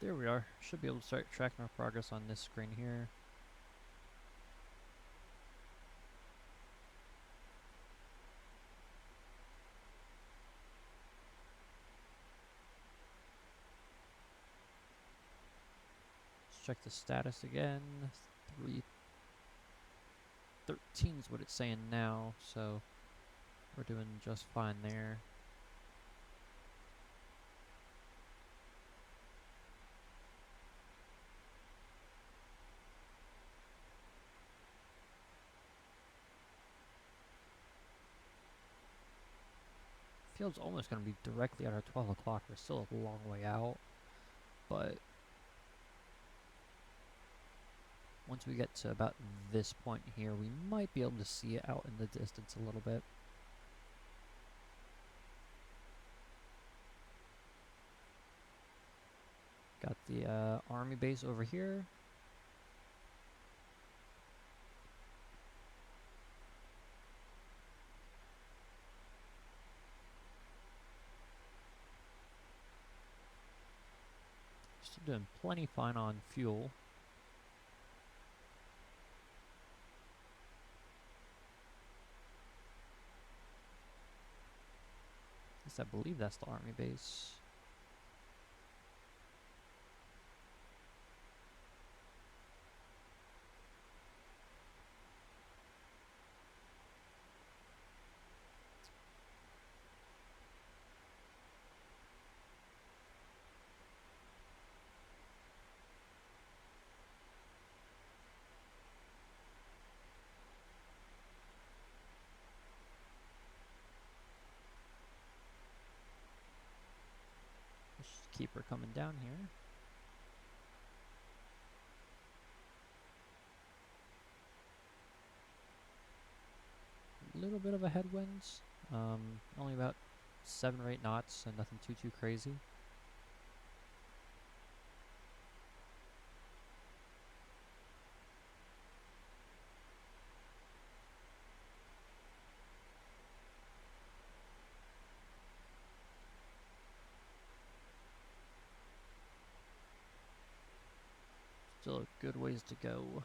There we are. Should be able to start tracking our progress on this screen here. Let's check the status again. 313 is what it's saying now, so we're doing just fine there. Field's almost going to be directly at our 12 o'clock. We're still a long way out, but once we get to about this point here, we might be able to see it out in the distance a little bit. Got the army base over here. Still doing plenty fine on fuel. At least I believe that's the army base. Just keep her coming down here. A little bit of a headwinds. Only about 7 or 8 knots and nothing too crazy. Still a good ways to go.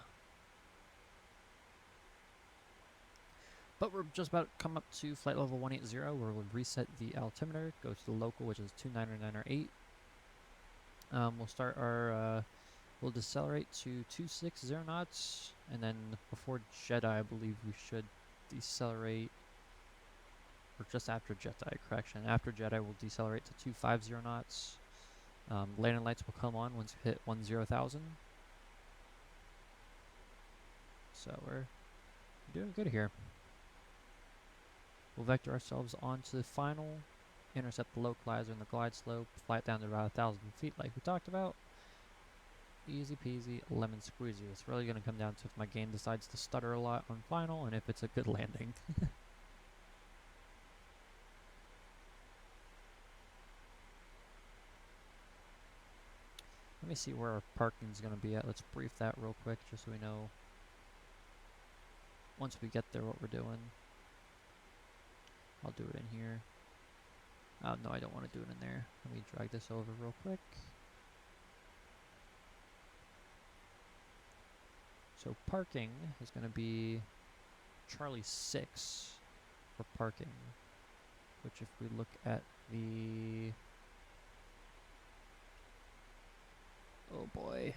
But we're just about to come up to flight level 180, where we'll reset the altimeter, go to the local, which is 29908. We'll start our, we'll decelerate to 260 knots, and then before Jedi, I believe we should decelerate, or just after Jedi, correction. After Jedi, we'll decelerate to 250 knots. Landing lights will come on once we hit 10,000. So we're doing good here. We'll vector ourselves onto the final, intercept the localizer and the glide slope, fly it down to about 1,000 feet like we talked about. Easy peasy, lemon squeezy. It's really going to come down to if my game decides to stutter a lot on final and if it's a good landing. Let me see where our parking is going to be at. Let's brief that real quick just so we know once we get there what we're doing. I'll do it in here. Oh, no, I don't want to do it in there. Let me drag this over real quick. So parking is going to be Charlie 6 for parking, which if we look at the... Oh boy.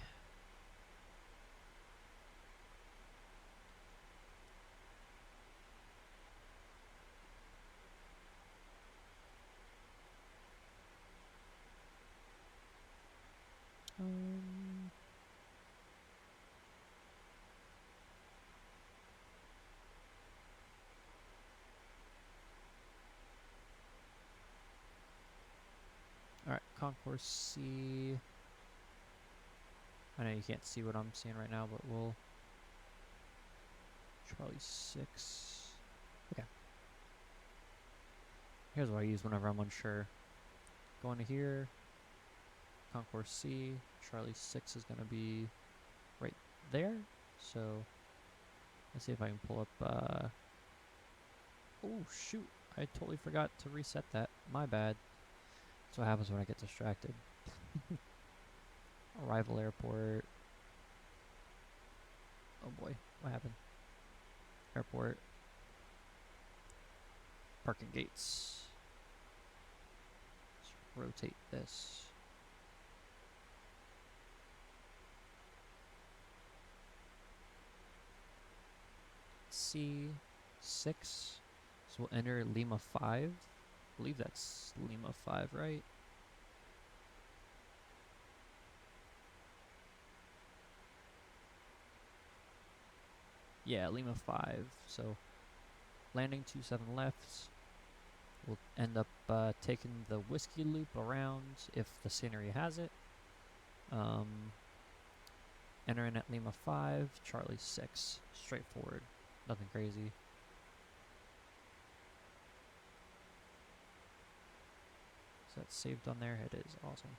Alright, Concourse C. I know you can't see what I'm seeing right now, but we'll... Charlie 6. Okay. Here's what I use whenever I'm unsure. Go into here. Concourse C. Charlie 6 is going to be right there. So, let's see if I can pull up... Oh, shoot. I totally forgot to reset that. My bad. That's what happens when I get distracted. Arrival airport. Oh boy, what happened? Airport. Parking gates. Let's rotate this. C6. So we'll enter Lima 5. I believe that's Lima 5, right? Yeah, Lima 5. So landing 27 left. We'll end up taking the whiskey loop around if the scenery has it. Entering at Lima 5, Charlie 6. Straightforward. Nothing crazy. Is that saved on there? It is. Awesome.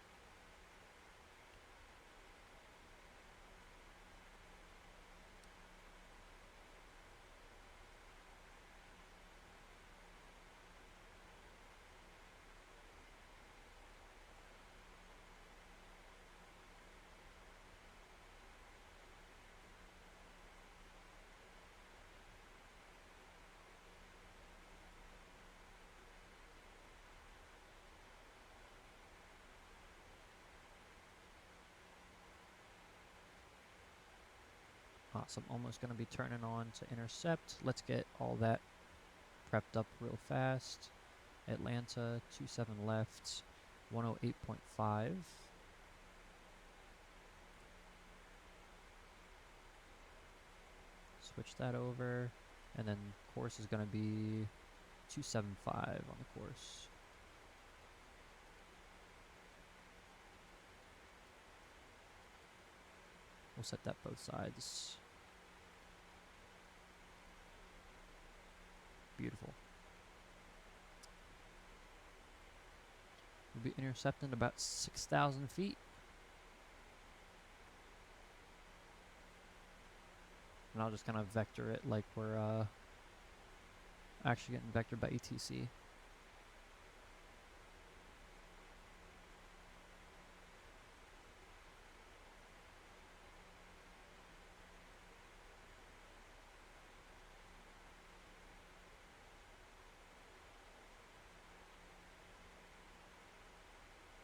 Awesome. Almost going to be turning on to intercept. Let's get all that prepped up real fast. Atlanta, 27 left, 108.5. Switch that over. And then course is going to be 275 on the course. We'll set that both sides. Beautiful. We'll be intercepting about 6,000 feet. And I'll just kind of vector it like we're actually getting vectored by ATC.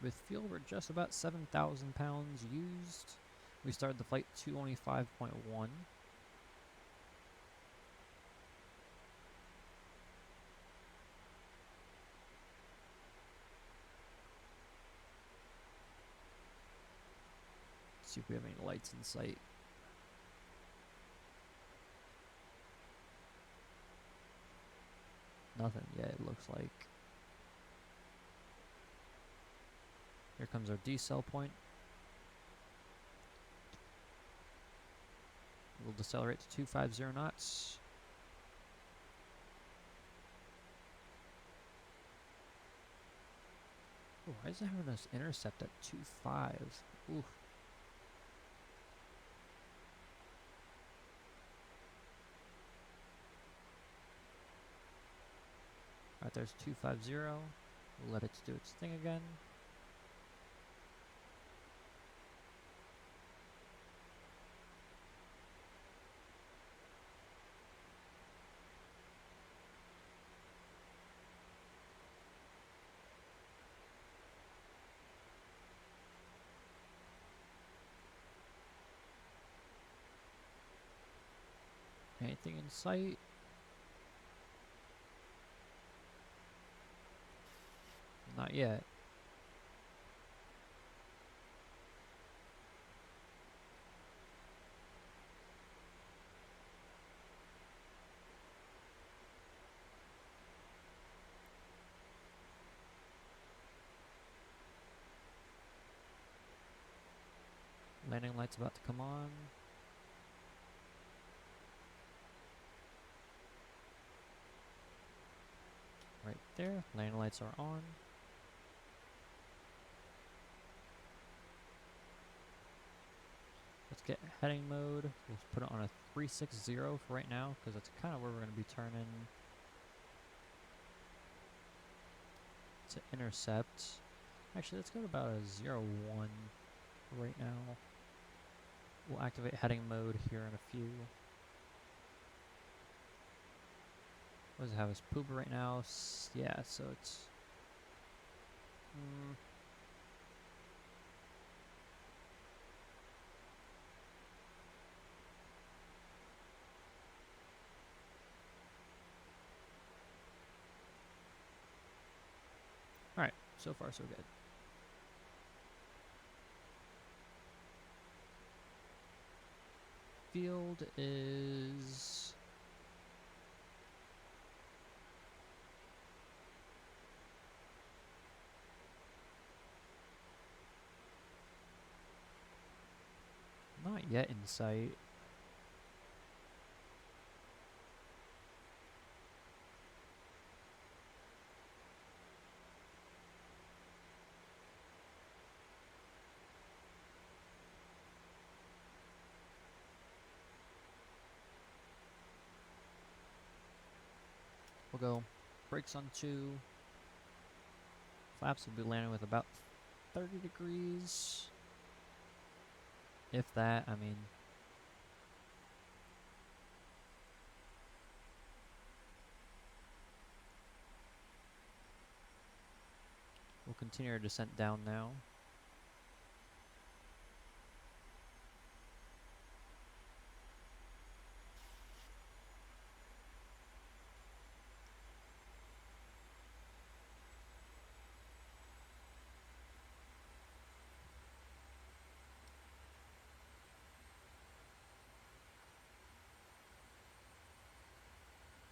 With fuel, we're just about 7,000 pounds used. We started the flight 225.1. See if we have any lights in sight. Nothing yet, it looks like. Here comes our decel point. We'll decelerate to 250 knots. Oh, why is it having us intercept at 2.5? Ooh. Alright, there's 250. We'll let it do its thing again. Anything in sight? Not yet. light's about to come on. Right there, landing lights are on. Let's get heading mode. We'll put it on a 360 for right now, because that's kind of where we're going to be turning to intercept. Actually, let's go to about a 0-1 right now. We'll activate heading mode here in a few. What does it have as pooper right now? Yeah, so it's... Alright, so far so good. Field is... not yet in sight. We'll go brakes on 2. Flaps will be landing with about 30 degrees. If that, I mean. We'll continue our descent down now.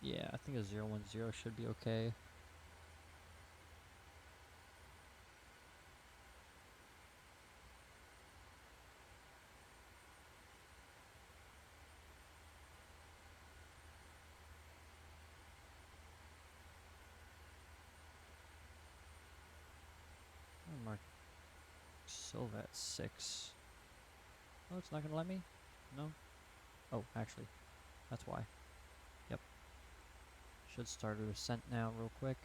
Yeah, I think a 010 should be okay. I'll mark Silva at 6. Oh, it's not gonna let me? No? Oh, actually, that's why. Yep. Should start a descent now real quick.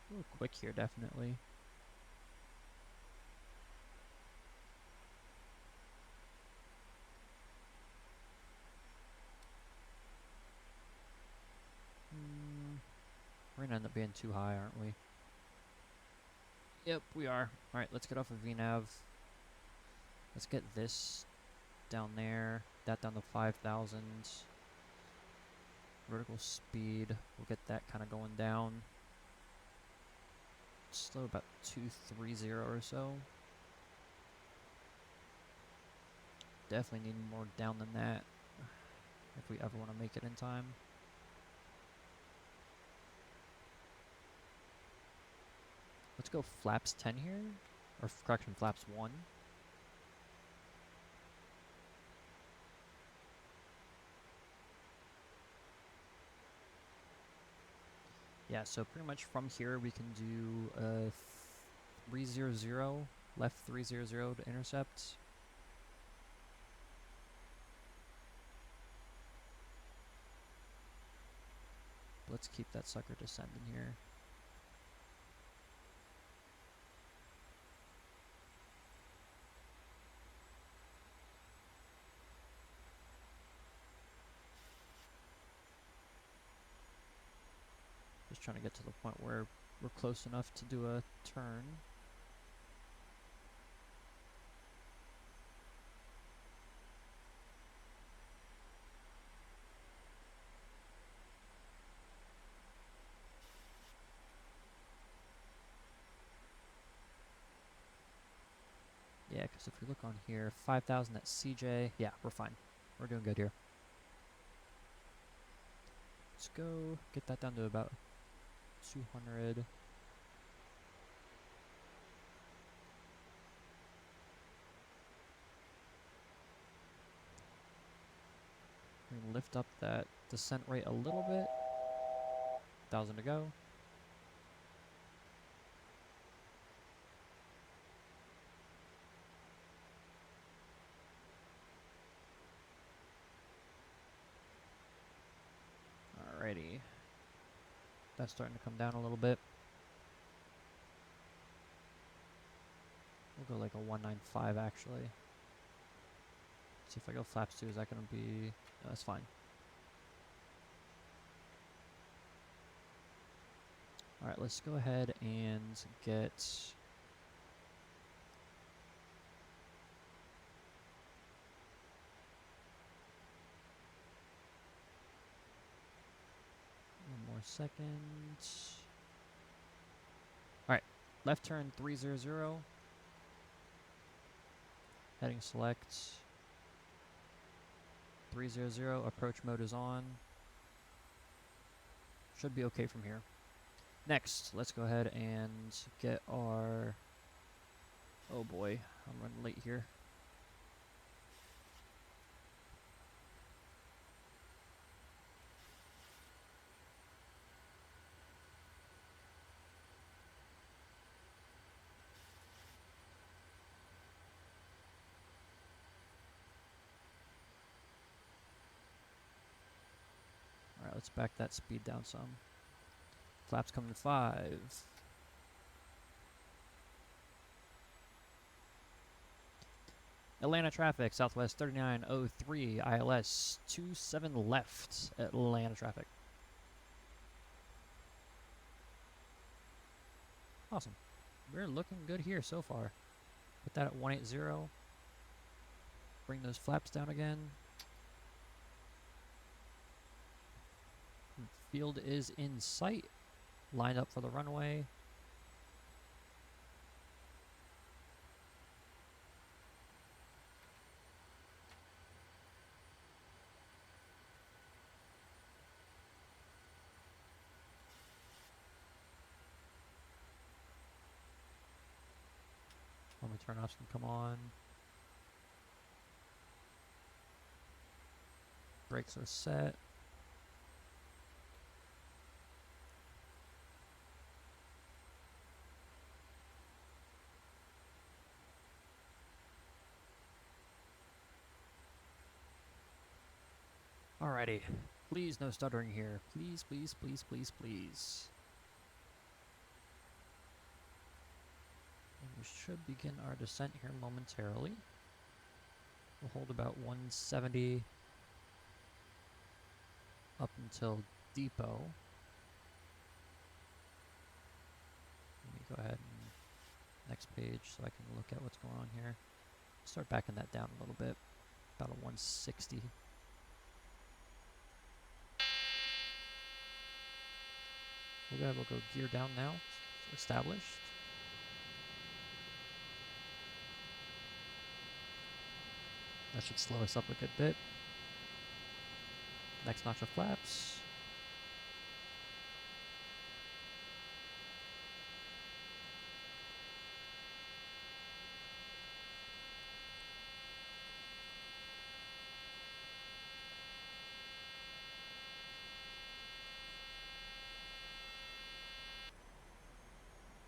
A little quick here, definitely. We're gonna end up being too high, aren't we? Yep, we are. Alright, let's get off of VNav. Let's get this down there. That down to 5,000. Vertical speed. We'll get that kind of going down. Slow about 230 or so. Definitely need more down than that if we ever want to make it in time. Let's go flaps 10 here, or correction, flaps 1. Yeah, so pretty much from here we can do 300, left 300 to intercept. Let's keep that sucker descending here. Just trying to get to the point where we're close enough to do a turn. because if we look on here, 5,000 at CJ. Yeah, we're fine. We're doing good here. Let's go get that down to about 200. We can lift up that descent rate a little bit. 1,000 to go. Alrighty. That's starting to come down a little bit. We'll go like a 195 actually. See if I go flaps 2, is that going to be... No, that's fine. Alright, let's go ahead and get... One more second. Alright, left turn 300. Heading select. 300, approach mode is on. Should be okay from here. Next, let's go ahead and get our... Oh boy, I'm running late here. Alright, let's back that speed down some. Flaps coming to 5. Atlanta traffic, Southwest 3903, ILS 27 left, Atlanta traffic. Awesome. We're looking good here so far. Put that at 180. Bring those flaps down again. Field is in sight. Lined up for the runway. When the turnoffs can come on. Brakes are set. Alrighty. Please, no stuttering here. Please, please, please, please, please. And we should begin our descent here momentarily. We'll hold about 170 up until depot. Let me go ahead and next page so I can look at what's going on here. Start backing that down a little bit. About a 160. We'll go gear down now. Established. That should slow us up a good bit. Next notch of flaps.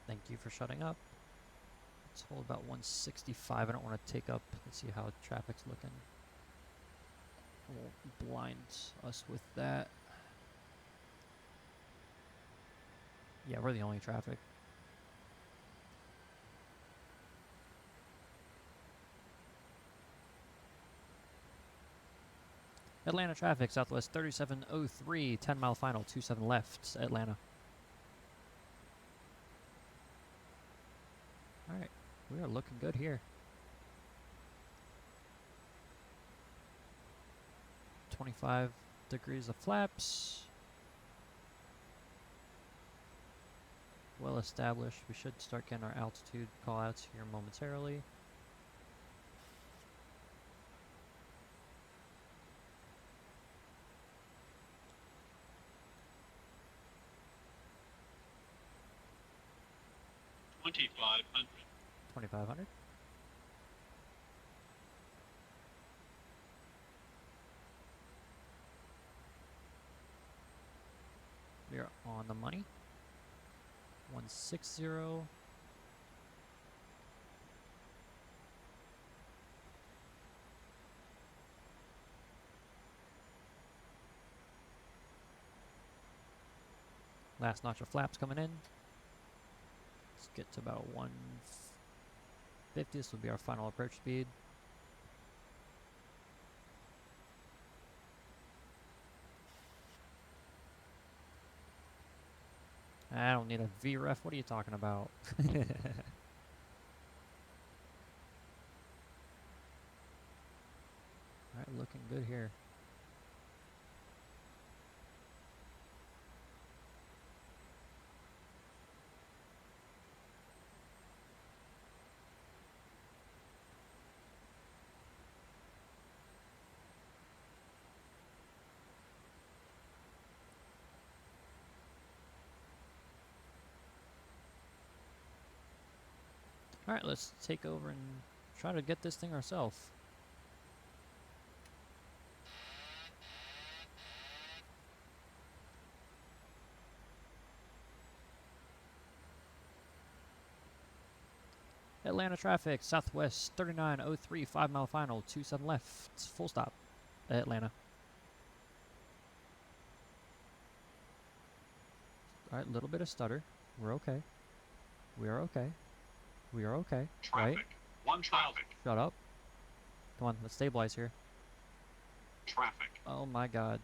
Thank you for shutting up. Let's hold about 165. I don't want to take up. Let's see how traffic's looking. We'll blind us with that. Yeah, we're the only traffic. Atlanta traffic, Southwest 3703, 10 mile final, 27 left, Atlanta. Alright, we are looking good here. 25 degrees of flaps. Well established. We should start getting our altitude call outs here momentarily. $2,500. 2,500. We are on the money. 160. Last notch of flaps coming in. Let's get to about 150. This will be our final approach speed. I don't need a VREF. What are you talking about? Alright, looking good here. Alright, let's take over and try to get this thing ourselves. Atlanta traffic, southwest 3903, 5 mile final, 27 left, full stop, Atlanta. Alright, little bit of stutter. We're okay. We are okay. We are okay. Traffic. Right? 1,000. Shut up. Come on, let's stabilize here. Traffic. Oh my god.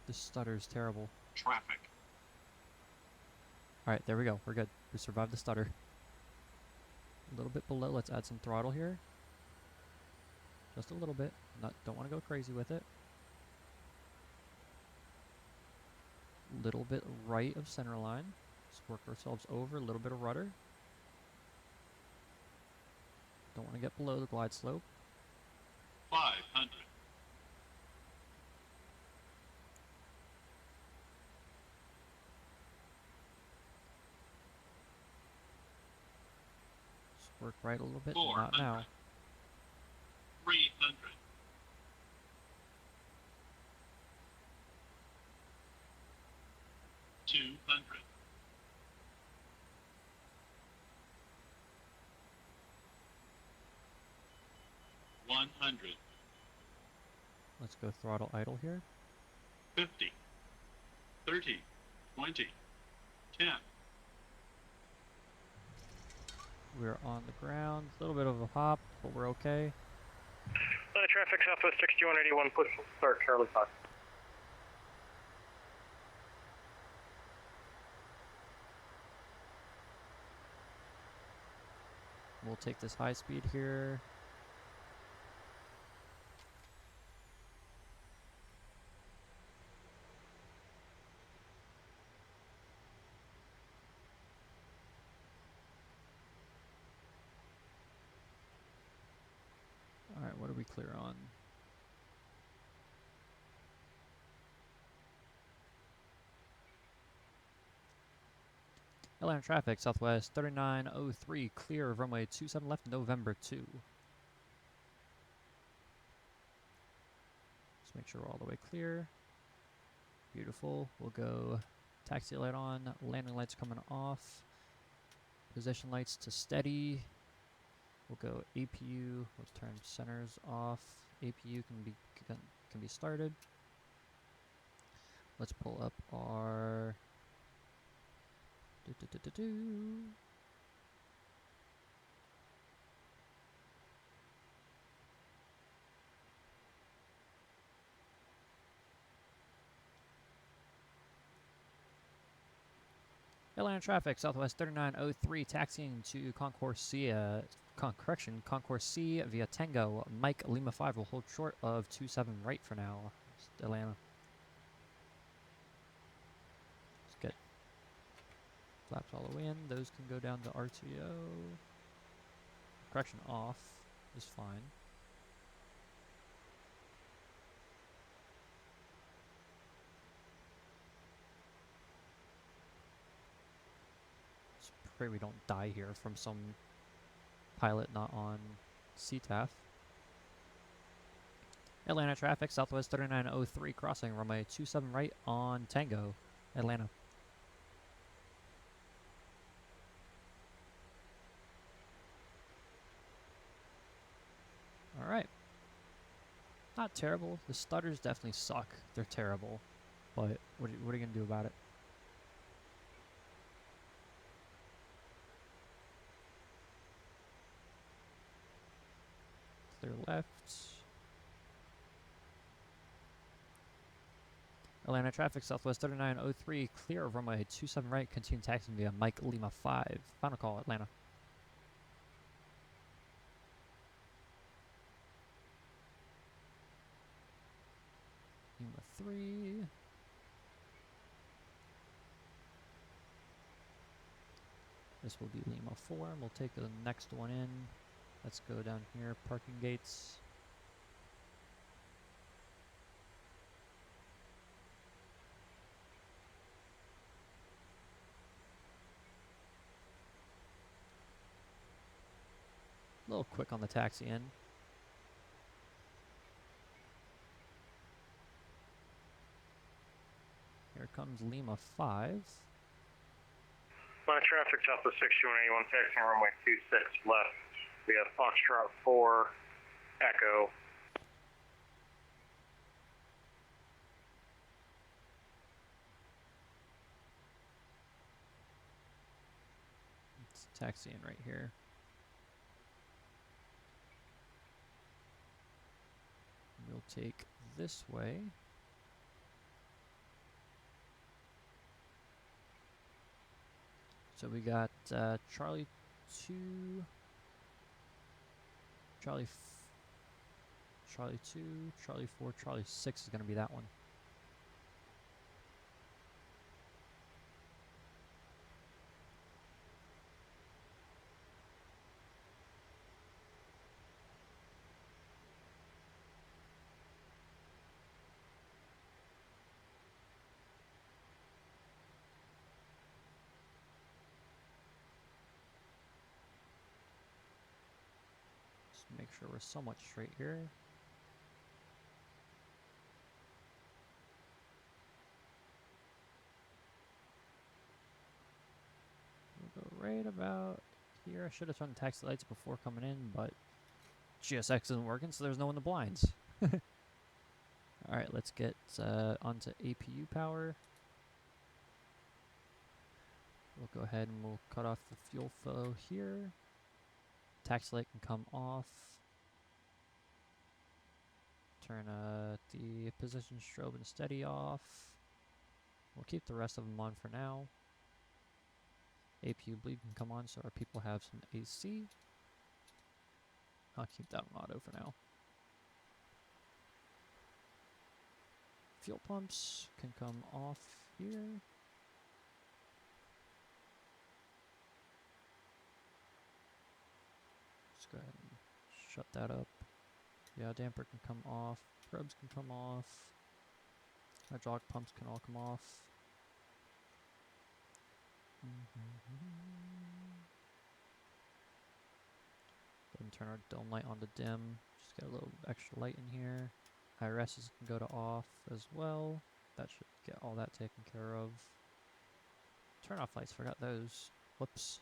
This stutter is terrible. Traffic. Alright, there we go. We're good. We survived the stutter. A little bit below. Let's add some throttle here. Just a little bit. Don't want to go crazy with it. Little bit right of center line. Let's work ourselves over. A little bit of rudder. Don't want to get below the glide slope. 500. Just work right a little bit. 400. Not now. 300. 200. 100. Let's go throttle idle here. 50. 30. 20. 10. We're on the ground. A little bit of a hop, but we're okay. Traffic southwest 6181, push start Charlie 5. We'll take this high speed here. Alright, what are we clear on? Atlanta traffic, southwest 3903, clear of runway 27 left, November 2. Just make sure we're all the way clear. Beautiful. We'll go taxi light on, landing lights coming off, position lights to steady. We'll go APU. Let's turn centers off. APU can be started. Let's pull up our Atlanta traffic, southwest 3903, taxiing to Concourse C, Concourse C via Tango. Mike Lima 5 will hold short of 27 right for now. Atlanta. Let's get flaps all the way in. Those can go down to RTO. Correction off is fine. It's Pray we don't die here from some pilot not on CTAF. Atlanta traffic, Southwest 3903 crossing, runway 27 right on Tango, Atlanta. Alright. Not terrible. The stutters definitely suck. They're terrible. But what are you going to do about it? Clear left. Atlanta traffic, Southwest 3903, clear of runway 27 right, continue taxiing via Mike Lima 5. Final call, Atlanta. Lima 3. This will be Lima 4, and we'll take the next one in. Let's go down here, parking gates. A little quick on the taxi in. Here comes Lima 5. Atlanta traffic, Southwest 6181, taxiing runway 26 left. We have Foxtrot 4, Echo. Let's taxi in right here. We'll take this way. So we got Charlie 2, Charlie 2, Charlie 4, Charlie 6 is going to be that one. Make sure we're somewhat straight here. We'll go right about here. I should have turned taxi lights before coming in, but GSX isn't working, so there's no one in the blinds. Alright, let's get onto APU power. We'll go ahead and we'll cut off the fuel flow here. Taxi light can come off. Turn the position strobe and steady off. We'll keep the rest of them on for now. APU bleed can come on so our people have some AC. I'll keep that on auto for now. Fuel pumps can come off here. Let's go ahead and shut that up. Yeah, damper can come off. Probes can come off. Hydraulic pumps can all come off. Go ahead and turn our dome light on to dim. Just get a little extra light in here. IRSs can go to off as well. That should get all that taken care of. Turn off lights, forgot those. Whoops.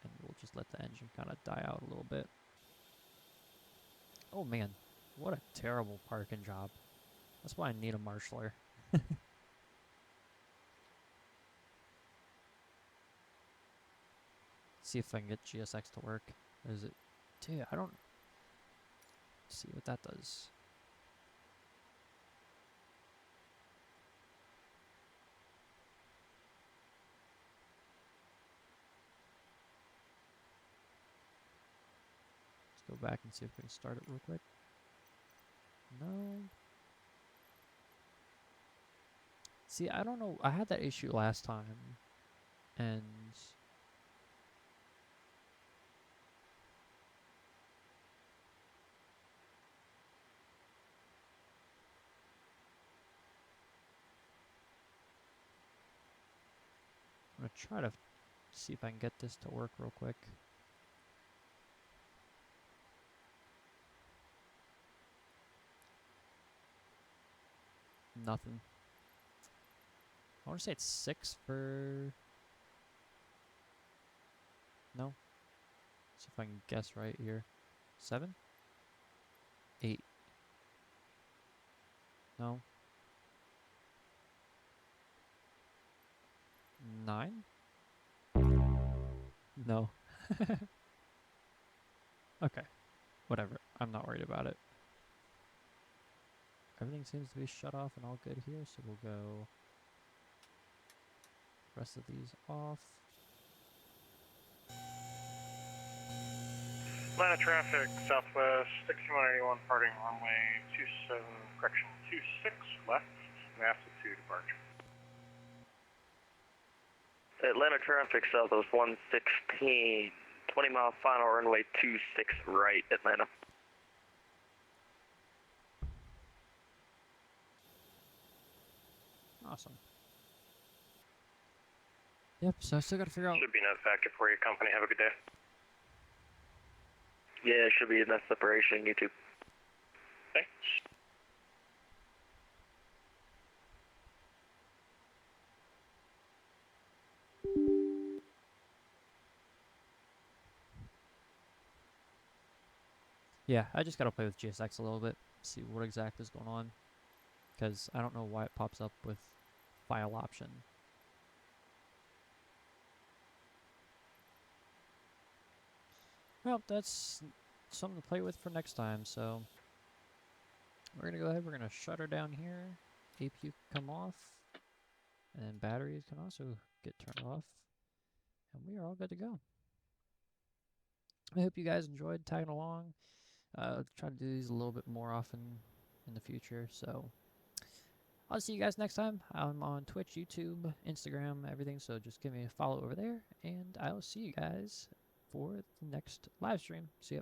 And we'll just let the engine kind of die out a little bit. Oh man, what a terrible parking job. That's why I need a marshaller. See if I can get GSX to work. Is it? Dude, I don't see what that does. Let's go back and see if we can start it real quick. No. See, I don't know. I had that issue last time. And try to see if I can get this to work real quick. Nothing. I want to say it's 6 for... No. See if I can guess right here. 7? 8. No. 9? No. Okay. Whatever. I'm not worried about it. Everything seems to be shut off and all good here, so we'll go rest of these off. Atlanta traffic, southwest 6181, parting runway 27, correction, 26 left, massive 2 departure. Atlanta traffic, southwest 116, 20-mile final runway 26 right, Atlanta. Awesome. Yep, so I still gotta figure out... Should be enough factor for your company. Have a good day. Yeah, it should be enough separation, you two. Thanks. Yeah, I just gotta play with GSX a little bit, see what exactly is going on. Because I don't know why it pops up with file option. Well, that's something to play with for next time, so we're gonna go ahead, we're gonna shut her down here, APU can come off, and then batteries can also get turned off, and we are all good to go. I hope you guys enjoyed tagging along. Try to do these a little bit more often in the future, so I'll see you guys next time. I'm on Twitch, YouTube, Instagram, everything, so just give me a follow over there, and I'll see you guys for the next live stream. See ya.